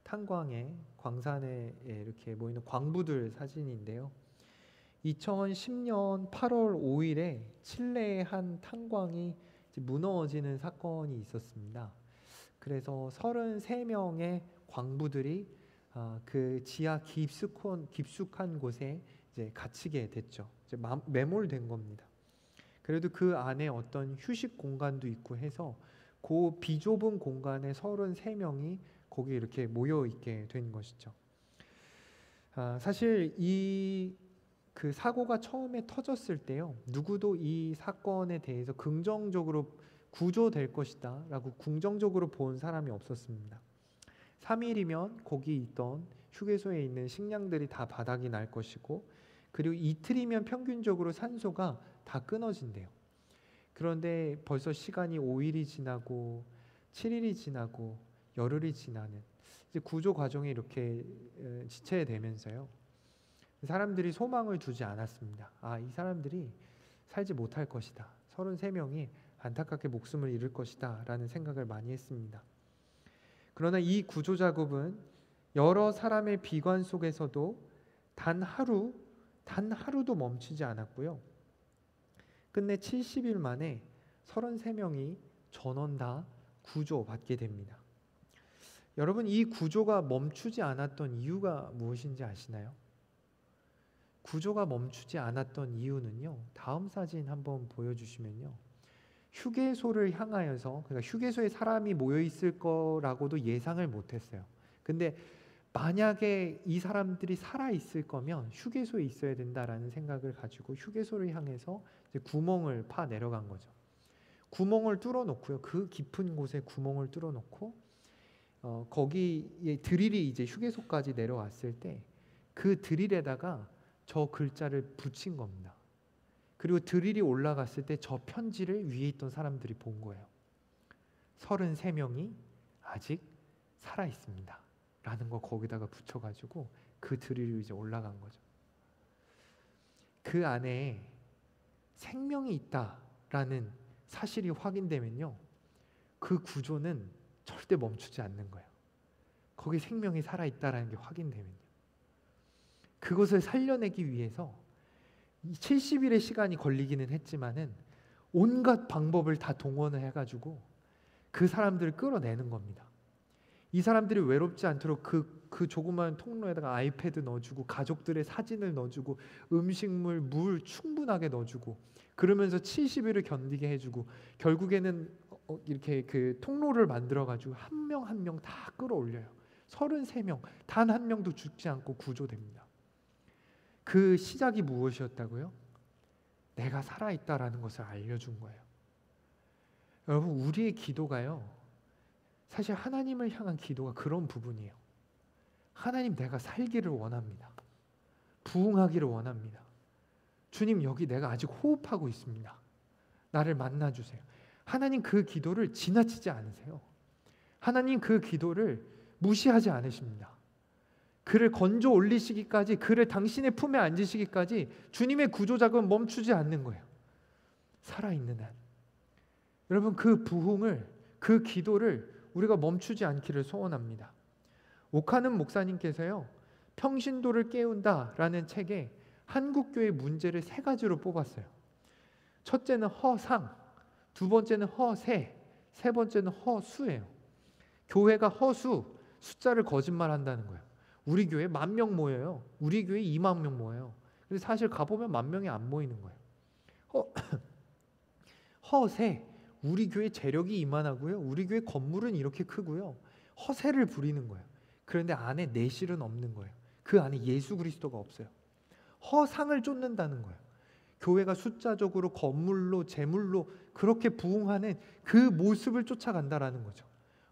탄광에, 광산에 이렇게 모이는 광부들 사진인데요. 2010년 8월 5일에 칠레의 한 탄광이 무너지는 사건이 있었습니다. 그래서 33명의 광부들이 그 지하 깊숙한 곳에 이제 갇히게 됐죠. 이제 매몰된 겁니다. 그래도 그 안에 어떤 휴식 공간도 있고 해서 그 비좁은 공간에 33명이 거기 이렇게 모여 있게 된 것이죠. 사실 그 사고가 처음에 터졌을 때요, 누구도 이 사건에 대해서 긍정적으로 구조될 것이다 라고 긍정적으로 본 사람이 없었습니다. 3일이면 거기 있던 휴게소에 있는 식량들이 다 바닥이 날 것이고, 그리고 이틀이면 평균적으로 산소가 다 끊어진대요. 그런데 벌써 시간이 5일이 지나고 7일이 지나고 열흘이 지나는 이제 구조 과정이 이렇게 지체되면서요, 사람들이 소망을 두지 않았습니다. 이 사람들이 살지 못할 것이다. 33명이 안타깝게 목숨을 잃을 것이다 라는 생각을 많이 했습니다. 그러나 이 구조 작업은 여러 사람의 비관 속에서도 단 하루도 멈추지 않았고요. 끝내 70일 만에 33명이 전원 다 구조받게 됩니다. 여러분, 이 구조가 멈추지 않았던 이유가 무엇인지 아시나요? 구조가 멈추지 않았던 이유는요, 다음 사진 한번 보여주시면요, 휴게소를 향하여서, 그러니까 휴게소에 사람이 모여 있을 거라고도 예상을 못했어요. 근데 만약에 이 사람들이 살아 있을 거면 휴게소에 있어야 된다라는 생각을 가지고 휴게소를 향해서 이제 구멍을 파 내려간 거죠. 구멍을 뚫어 놓고요, 그 깊은 곳에 구멍을 뚫어 놓고 거기에 드릴이 이제 휴게소까지 내려왔을 때 그 드릴에다가 저 글자를 붙인 겁니다. 그리고 드릴이 올라갔을 때 저 편지를 위에 있던 사람들이 본 거예요. 33명이 아직 살아 있습니다 라는 거 거기다가 붙여가지고 그 드릴이 이제 올라간 거죠. 그 안에 생명이 있다라는 사실이 확인되면요, 그 구조는 절대 멈추지 않는 거예요. 거기 생명이 살아있다라는 게 확인되면요, 그것을 살려내기 위해서 70일의 시간이 걸리기는 했지만은 온갖 방법을 다 동원을 해가지고 그 사람들을 끌어내는 겁니다. 이 사람들이 외롭지 않도록 그 조그마한 통로에다가 아이패드 넣어주고, 가족들의 사진을 넣어주고, 음식물, 물 충분하게 넣어주고, 그러면서 70일을 견디게 해주고, 결국에는 이렇게 그 통로를 만들어가지고 한 명 한 명 다 끌어올려요. 33명 단 한 명도 죽지 않고 구조됩니다. 그 시작이 무엇이었다고요? 내가 살아있다라는 것을 알려준 거예요. 여러분, 우리의 기도가요, 사실 하나님을 향한 기도가 그런 부분이에요. 하나님, 내가 살기를 원합니다. 부흥하기를 원합니다. 주님, 여기 내가 아직 호흡하고 있습니다. 나를 만나주세요. 하나님, 그 기도를 지나치지 않으세요. 하나님, 그 기도를 무시하지 않으십니다. 그를 건져 올리시기까지, 그를 당신의 품에 앉으시기까지 주님의 구조작은 멈추지 않는 거예요. 살아있는 한. 여러분, 그 부흥을, 그 기도를 우리가 멈추지 않기를 소원합니다. 오카는 목사님께서요, 평신도를 깨운다라는 책에 한국교회 문제를 3가지로 뽑았어요. 첫째는 허상, 두 번째는 허세, 세 번째는 허수예요. 교회가 허수, 숫자를 거짓말한다는 거예요. 우리 교회 10,000명 모여요. 우리 교회 20,000명 모여요. 근데 사실 가보면 10,000명이 안 모이는 거예요. 허세, 우리 교회 재력이 이만하고요, 우리 교회 건물은 이렇게 크고요. 허세를 부리는 거예요. 그런데 안에 내실은 없는 거예요. 그 안에 예수 그리스도가 없어요. 허상을 쫓는다는 거예요. 교회가 숫자적으로 건물로, 재물로 그렇게 부흥하는 그 모습을 쫓아간다라는 거죠.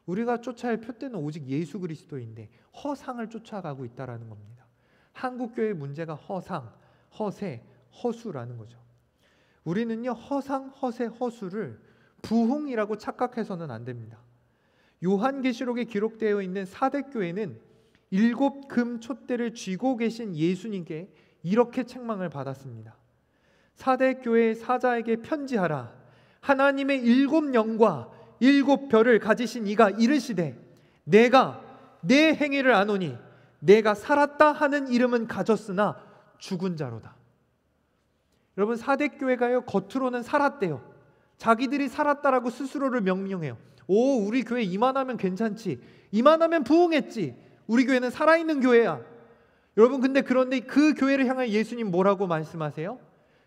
우리가 쫓아야 할 표대는 오직 예수 그리스도인데 허상을 쫓아가고 있다라는 겁니다. 한국교회의 문제가 허상, 허세, 허수라는 거죠. 우리는요, 허상, 허세, 허수를 부흥이라고 착각해서는 안 됩니다. 요한계시록에 기록되어 있는 사대교회는 7 금 촛대를 쥐고 계신 예수님께 이렇게 책망을 받았습니다. 사대교회 사자에게 편지하라. 하나님의 7 영과 7 별을 가지신 이가 이르시되, 내가 내 행위를 아노니 내가 살았다 하는 이름은 가졌으나 죽은 자로다. 여러분, 사대교회가요, 겉으로는 살았대요. 자기들이 살았다라고 스스로를 명명해요. 오, 우리 교회 이만하면 괜찮지, 이만하면 부흥했지, 우리 교회는 살아있는 교회야. 여러분, 그런데 그 교회를 향해 예수님 뭐라고 말씀하세요?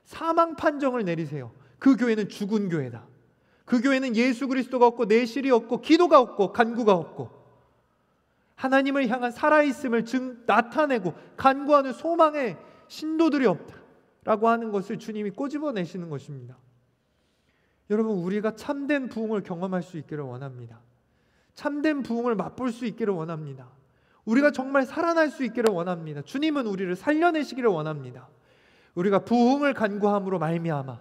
사망 판정을 내리세요. 그 교회는 죽은 교회다. 그 교회는 예수 그리스도가 없고 내실이 없고 기도가 없고 간구가 없고 하나님을 향한 살아있음을 나타내고 간구하는 소망의 신도들이 없다라고 하는 것을 주님이 꼬집어내시는 것입니다. 여러분, 우리가 참된 부흥을 경험할 수 있기를 원합니다. 참된 부흥을 맛볼 수 있기를 원합니다. 우리가 정말 살아날 수 있기를 원합니다. 주님은 우리를 살려내시기를 원합니다. 우리가 부흥을 간구함으로 말미암아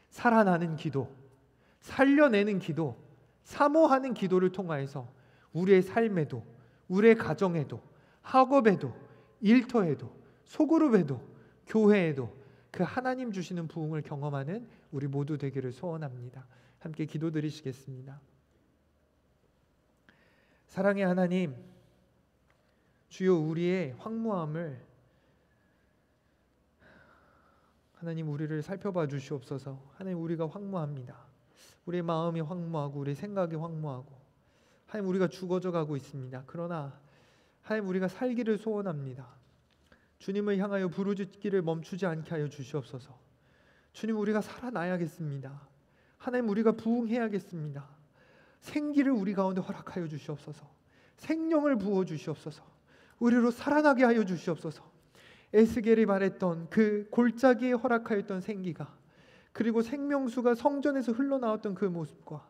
살아나는 기도, 살려내는 기도, 사모하는 기도를 통하여서 우리의 삶에도, 우리의 가정에도, 학업에도, 일터에도, 소그룹에도, 교회에도 그 하나님 주시는 부흥을 경험하는 우리 모두 되기를 소원합니다. 함께 기도드리시겠습니다. 사랑의 하나님, 주여, 우리의 황무함을 하나님, 우리를 살펴봐 주시옵소서. 하나님, 우리가 황무합니다. 우리의 마음이 황무하고 우리의 생각이 황무하고 하나님, 우리가 죽어져 가고 있습니다. 그러나 하나님, 우리가 살기를 소원합니다. 주님을 향하여 부르짖기를 멈추지 않게 하여 주시옵소서. 주님, 우리가 살아나야겠습니다. 하나님, 우리가 부흥해야겠습니다. 생기를 우리 가운데 허락하여 주시옵소서. 생명을 부어 주시옵소서. 우리로 살아나게 하여 주시옵소서. 에스겔이 말했던 그 골짜기에 허락하였던 생기가, 그리고 생명수가 성전에서 흘러나왔던 그 모습과,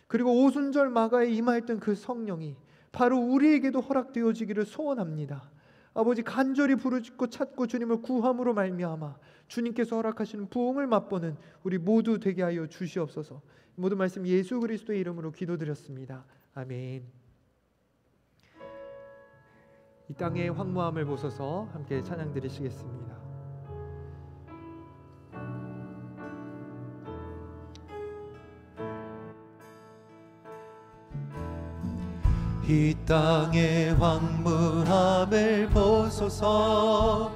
그리고 오순절 마가에 임하였던 그 성령이 바로 우리에게도 허락되어지기를 소원합니다. 아버지, 간절히 부르짖고 찾고 주님을 구함으로 말미암아 주님께서 허락하시는 부흥을 맛보는 우리 모두 되게 하여 주시옵소서. 모든 말씀 예수 그리스도의 이름으로 기도드렸습니다. 아멘. 이 땅의 황무함을 보소서. 함께 찬양 드리시겠습니다. 이 땅의 황무함을 보소서.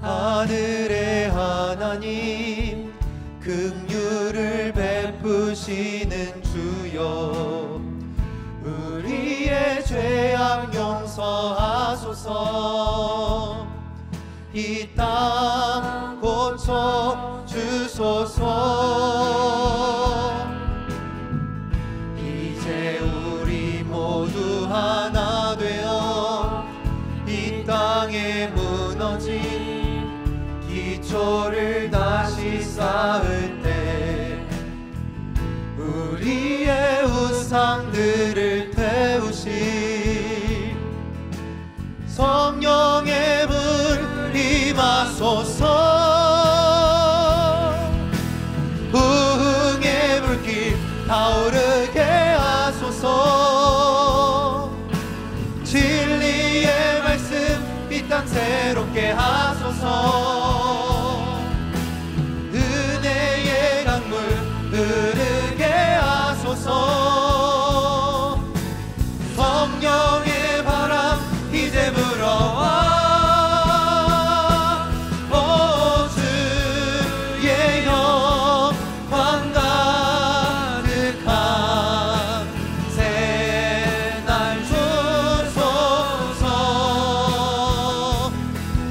하늘의 하나님 긍휼을 베푸시는 주여, 우리의 죄악 용서하소서. 이 땅 고쳐 주소서. 이제 우리 모두 하나 되어 이 땅에 무너진 기초를 다시 쌓을 때 우리의 우상들을 태우시 성령의 불 임하소서. 부흥의 불길 타오르게 하소서. 진리의 말씀 이 땅 새롭게 하소서. 은혜의 강물 흐르게 하소서. 성령의 바람 이제 불어와. 오 주의 영광 가득한 새날 주소서.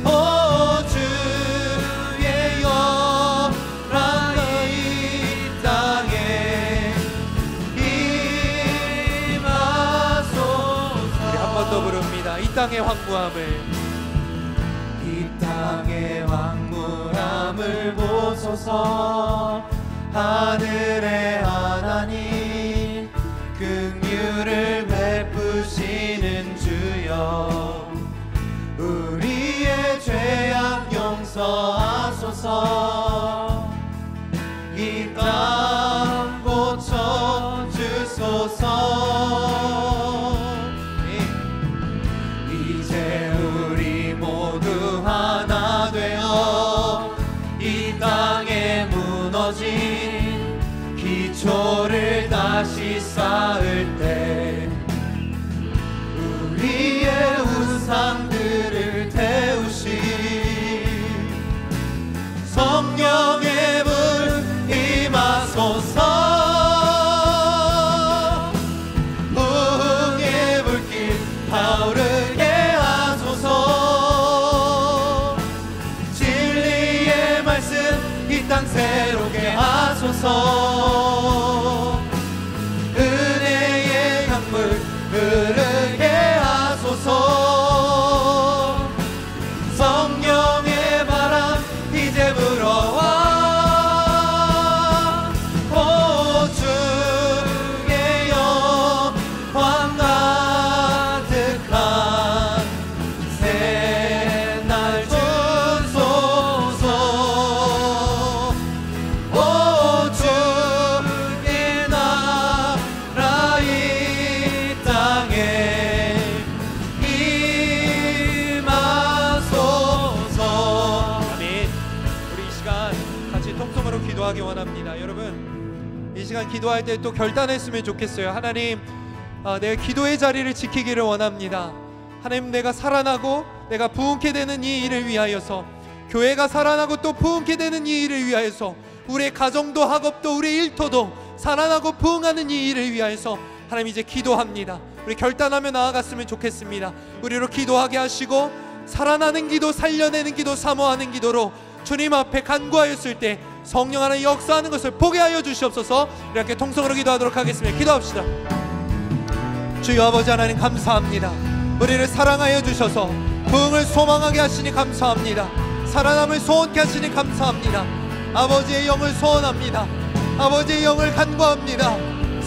오 주의 영광 이 땅에 임하소서. 우리 한 번 더 부릅니다. 이 땅의 황무함을, 이 땅의 황무함을 보소서. 하늘의 하나님 긍휼을 베푸시는 주여, 우리의 죄악 용서하소서. 이 땅 고쳐 주소서. 이제 우리 모두 하나 되어 이 땅에 무너진 기초를 다시 쌓을 때 우리의 우상들을 태우시 성령의 불 임하소서. 부흥의 불길 타오르게 하소서. 진리의 말씀 이 땅 새롭게 하소서. 은혜의 강물 흐르게 하소서. 성령의 바람 이제 불어와. 오 주의 영광 가득한 새날 주소서. 오 주의 나라 이 땅에 임하소서. 아멘. 우리 이 시간 같이 통성으로 기도하기 원합니다. 여러분, 이 시간 기도할 때 또 결단했으면 좋겠어요. 하나님, 내가 기도의 자리를 지키기를 원합니다. 하나님, 내가 살아나고 내가 부흥케 되는 이 일을 위하여서, 교회가 살아나고 또 부흥케 되는 이 일을 위하여서, 우리의 가정도 학업도 우리의 일터도 살아나고 부흥하는 이 일을 위하여서 하나님 이제 기도합니다. 우리 결단하며 나아갔으면 좋겠습니다. 우리로 기도하게 하시고 살아나는 기도, 살려내는 기도, 사모하는 기도로 주님 앞에 간구하였을 때 성령 하나님 역사하는 것을 보게 하여 주시옵소서. 이렇게 통성으로 기도하도록 하겠습니다. 기도합시다. 주여 아버지 하나님 감사합니다. 우리를 사랑하여 주셔서 부흥을 소망하게 하시니 감사합니다. 살아남을 소원케 하시니 감사합니다. 아버지의 영을 소원합니다. 아버지의 영을 간구합니다.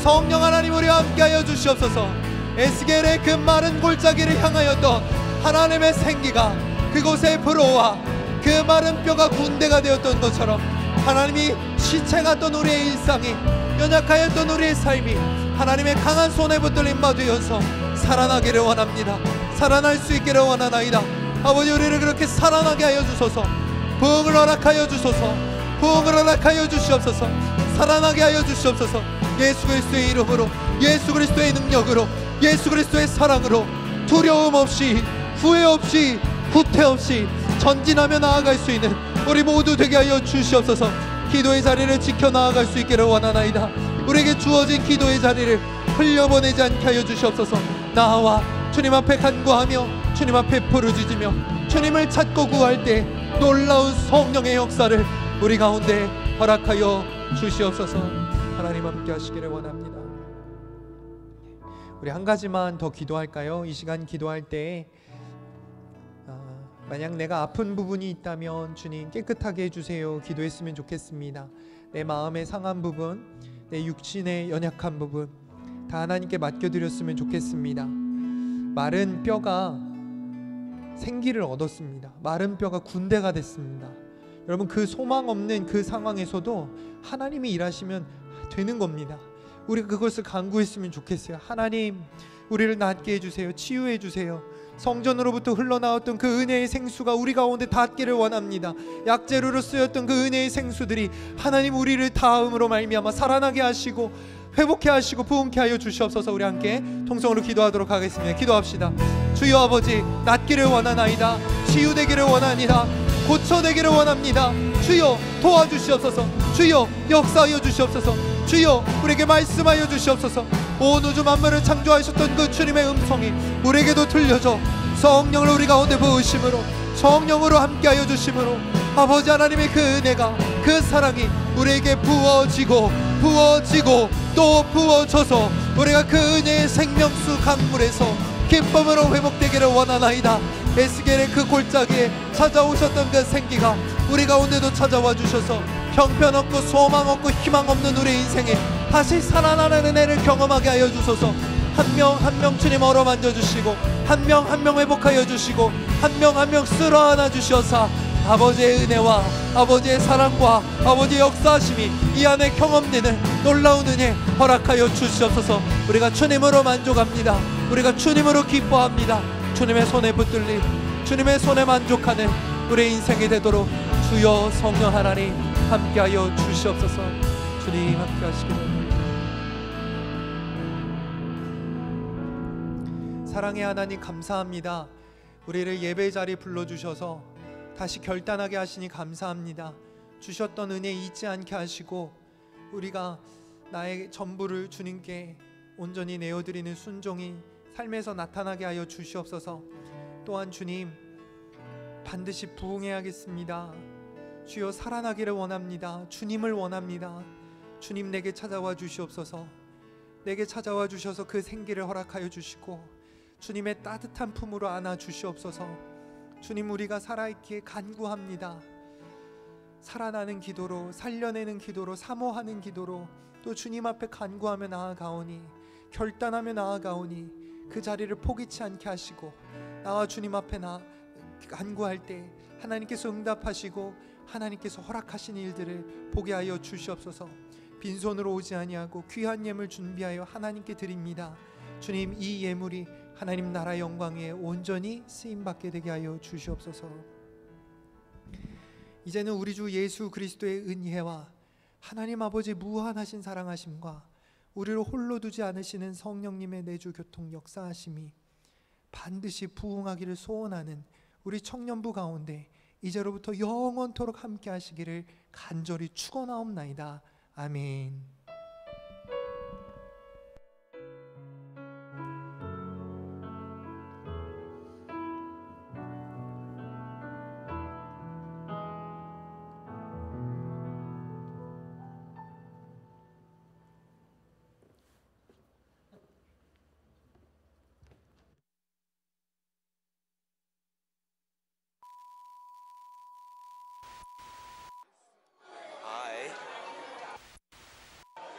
성령 하나님 우리와 함께하여 주시옵소서. 에스겔의 그 마른 골짜기를 향하였던 하나님의 생기가 그곳에 불어와 그 마른 뼈가 군대가 되었던 것처럼 하나님이 시체 같던 우리의 일상이, 연약하였던 우리의 삶이 하나님의 강한 손에 붙들린 바 되어서 살아나기를 원합니다. 살아날 수 있기를 원하나이다. 아버지, 우리를 그렇게 살아나게 하여 주소서. 부흥을 허락하여 주소서. 부흥을 허락하여 주시옵소서. 살아나게 하여 주시옵소서. 예수 그리스도의 이름으로, 예수 그리스도의 능력으로 예수 그리스도의 사랑으로 두려움 없이 후회 없이 후퇴 없이 전진하며 나아갈 수 있는 우리 모두 되게 하여 주시옵소서. 기도의 자리를 지켜 나아갈 수 있기를 원하나이다. 우리에게 주어진 기도의 자리를 흘려보내지 않게 하여 주시옵소서. 나와 주님 앞에 간구하며 주님 앞에 부르짖으며 주님을 찾고 구할 때 놀라운 성령의 역사를 우리 가운데 허락하여 주시옵소서. 하나님 함께 하시기를 원합니다. 우리 한 가지만 더 기도할까요? 이 시간 기도할 때 만약 내가 아픈 부분이 있다면 주님 깨끗하게 해주세요 기도했으면 좋겠습니다. 내 마음의 상한 부분, 내 육신의 연약한 부분 다 하나님께 맡겨드렸으면 좋겠습니다. 마른 뼈가 생기를 얻었습니다. 마른 뼈가 군대가 됐습니다. 여러분, 그 소망 없는 그 상황에서도 하나님이 일하시면 되는 겁니다. 우리가 그것을 간구했으면 좋겠어요. 하나님, 우리를 낫게 해주세요. 치유해 주세요. 성전으로부터 흘러나왔던 그 은혜의 생수가 우리 가운데 닿기를 원합니다. 약재료로 쓰였던 그 은혜의 생수들이 하나님 우리를 다음으로 말미암아 살아나게 하시고 회복케 하시고 부흥케 하여 주시옵소서. 우리 함께 통성으로 기도하도록 하겠습니다. 기도합시다. 주여 아버지, 낫기를 원하나이다. 치유되기를 원하니라. 고쳐내기를 원합니다. 주여 도와주시옵소서. 주여 역사하여 주시옵소서. 주여 우리에게 말씀하여 주시옵소서. 온 우주 만물을 창조하셨던 그 주님의 음성이 우리에게도 들려져 성령을 우리 가운데 부으심으로 성령으로 함께하여 주심으로 아버지 하나님의 그 은혜가 그 사랑이 우리에게 부어지고 또 부어져서 우리가 그 은혜의 생명수 강물에서 기쁨으로 회복되기를 원하나이다. 에스겔의 그 골짜기에 찾아오셨던 그 생기가 우리 가운데도 찾아와 주셔서 형편없고 소망 없고 희망 없는 우리 인생에 다시 살아나는 은혜를 경험하게 하여 주소서. 한 명 한 명 주님 어루만져 주시고 한 명 한 명 회복하여 주시고 한 명 한 명 쓸어안아 주셔서 아버지의 은혜와 아버지의 사랑과 아버지의 역사하심이 이 안에 경험되는 놀라운 은혜 허락하여 주시옵소서. 우리가 주님으로 만족합니다. 우리가 주님으로 기뻐합니다. 주님의 손에 붙들린 주님의 손에 만족하는 우리의 인생이 되도록 주여 성령 하나님 함께하여 주시옵소서. 주님 함께하시기를. 사랑의 하나님 감사합니다. 우리를 예배 자리에 불러주셔서 다시 결단하게 하시니 감사합니다. 주셨던 은혜 잊지 않게 하시고 우리가 나의 전부를 주님께 온전히 내어드리는 순종이 삶에서 나타나게 하여 주시옵소서. 또한 주님 반드시 부응해야겠습니다. 주여 살아나기를 원합니다. 주님을 원합니다. 주님 내게 찾아와 주시옵소서. 내게 찾아와 주셔서 그 생기를 허락하여 주시고 주님의 따뜻한 품으로 안아 주시옵소서. 주님 우리가 살아있기에 간구합니다. 살아나는 기도로 살려내는 기도로 사모하는 기도로 또 주님 앞에 간구하며 나아가오니 결단하며 나아가오니 그 자리를 포기치 않게 하시고 나와 주님 앞에 간구할 때 하나님께서 응답하시고 하나님께서 허락하신 일들을 보게 하여 주시옵소서. 빈손으로 오지 아니하고 귀한 예물 준비하여 하나님께 드립니다. 주님 이 예물이 하나님 나라 영광에 온전히 쓰임받게 되게 하여 주시옵소서. 이제는 우리 주 예수 그리스도의 은혜와 하나님 아버지 무한하신 사랑하심과 우리를 홀로 두지 않으시는 성령님의 내주 교통 역사하심이 반드시 부응하기를 소원하는 우리 청년부 가운데 이제로부터 영원토록 함께 하시기를 간절히 축원하옵나이다. 아멘.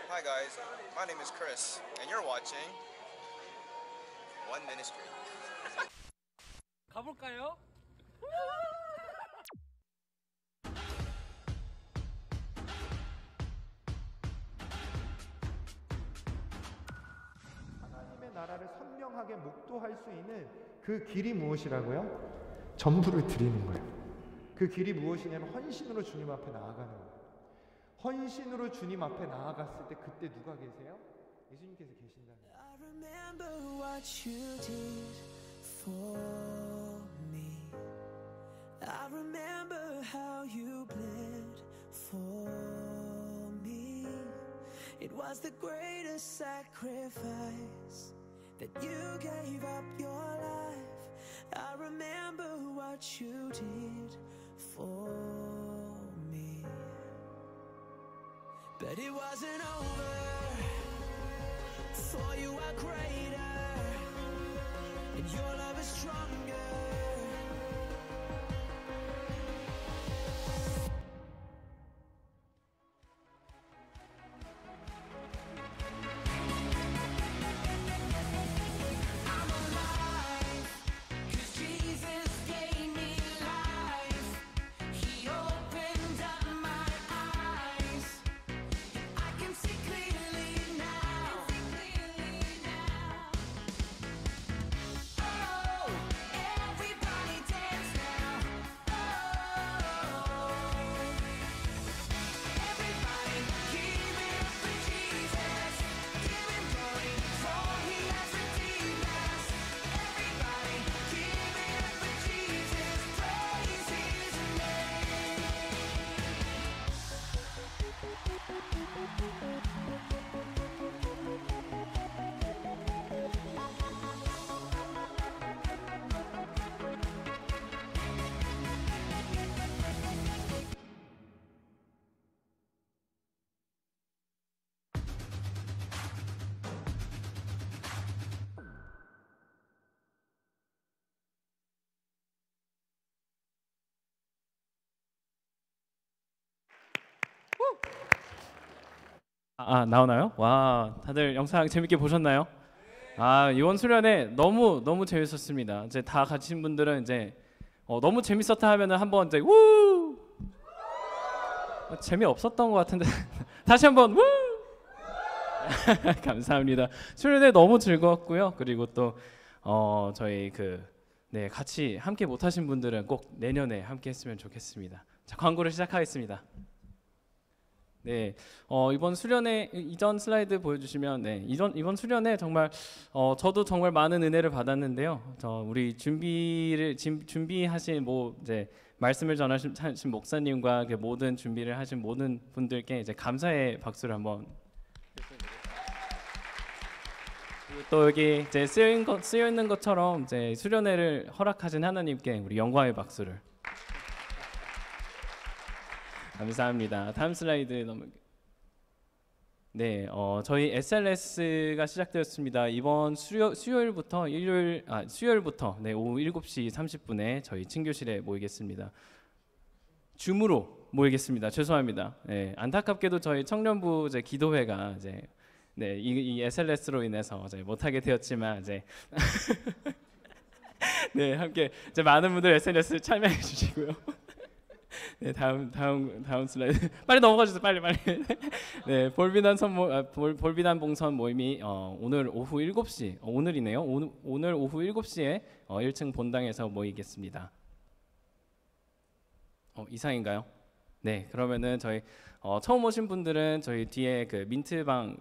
Hi guys, my name is Chris, and you're watching One Ministry. 가볼까요? 하나님의 나라를 선명하게 목도할 수 있는 그 길이 무엇이라고요? 전부를 드리는 거예요. 그 길이 무엇이냐면 헌신으로 주님 앞에 나아가는 거예요. 헌신으로 주님 앞에 나아갔을 때 그때 누가 계세요? 예수님께서 계신다는 거예요. remember what you did for me. I remember how you bled for me. It was the greatest sacrifice that you gave up your life. I remember what you did for me. But it wasn't over. For you are greater, and your love is stronger. 나오나요? 와, 다들 영상 재밌게 보셨나요? 이번 수련회 너무 재밌었습니다. 이제 다 가신 분들은 이제 너무 재밌었다 하면은 한번 이제 우 재미없었던 것 같은데 다시 한번 우 감사합니다. 수련회 너무 즐거웠고요. 그리고 또 저희 같이 함께 못하신 분들은 꼭 내년에 함께 했으면 좋겠습니다. 자, 광고를 시작하겠습니다. 네, 이번 수련회 이전 슬라이드 보여주시면 이번 수련회 정말 저도 정말 많은 은혜를 받았는데요. 우리 준비하신 이제 말씀을 전하신 목사님과 모든 준비를 하신 모든 분들께 이제 감사의 박수를 한번. 또 여기 이제 쓰여 있는 것처럼 이제 수련회를 허락하신 하나님께 우리 영광의 박수를. 감사합니다. 다음 슬라이드 네, 저희 SLS가 시작되었습니다. 이번 수요일부터 네, 오후 7시 30분에 저희 친교실에 모이겠습니다. 줌으로 모이겠습니다. 죄송합니다. 네, 안타깝게도 저희 청년부 이제 기도회가 이제 이 SLS로 인해서 이제 못하게 되었지만 이제 네, 함께 이제 많은 분들 SNS 참여해 주시고요. 네, 다음 슬라이드 빨리 넘어가 주세요. 빨리. 네, 볼비단 봉선 모임이 오늘 오후 7시 오늘이네요. 오늘 오후 7시에 1층 본당에서 모이겠습니다. 이상인가요? 네, 그러면은 저희 처음 오신 분들은 저희 뒤에 민트방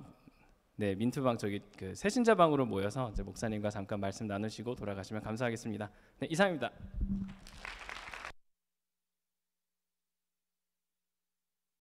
저기 새신자방으로 모여서 이제 목사님과 잠깐 말씀 나누시고 돌아가시면 감사하겠습니다. 네, 이상입니다.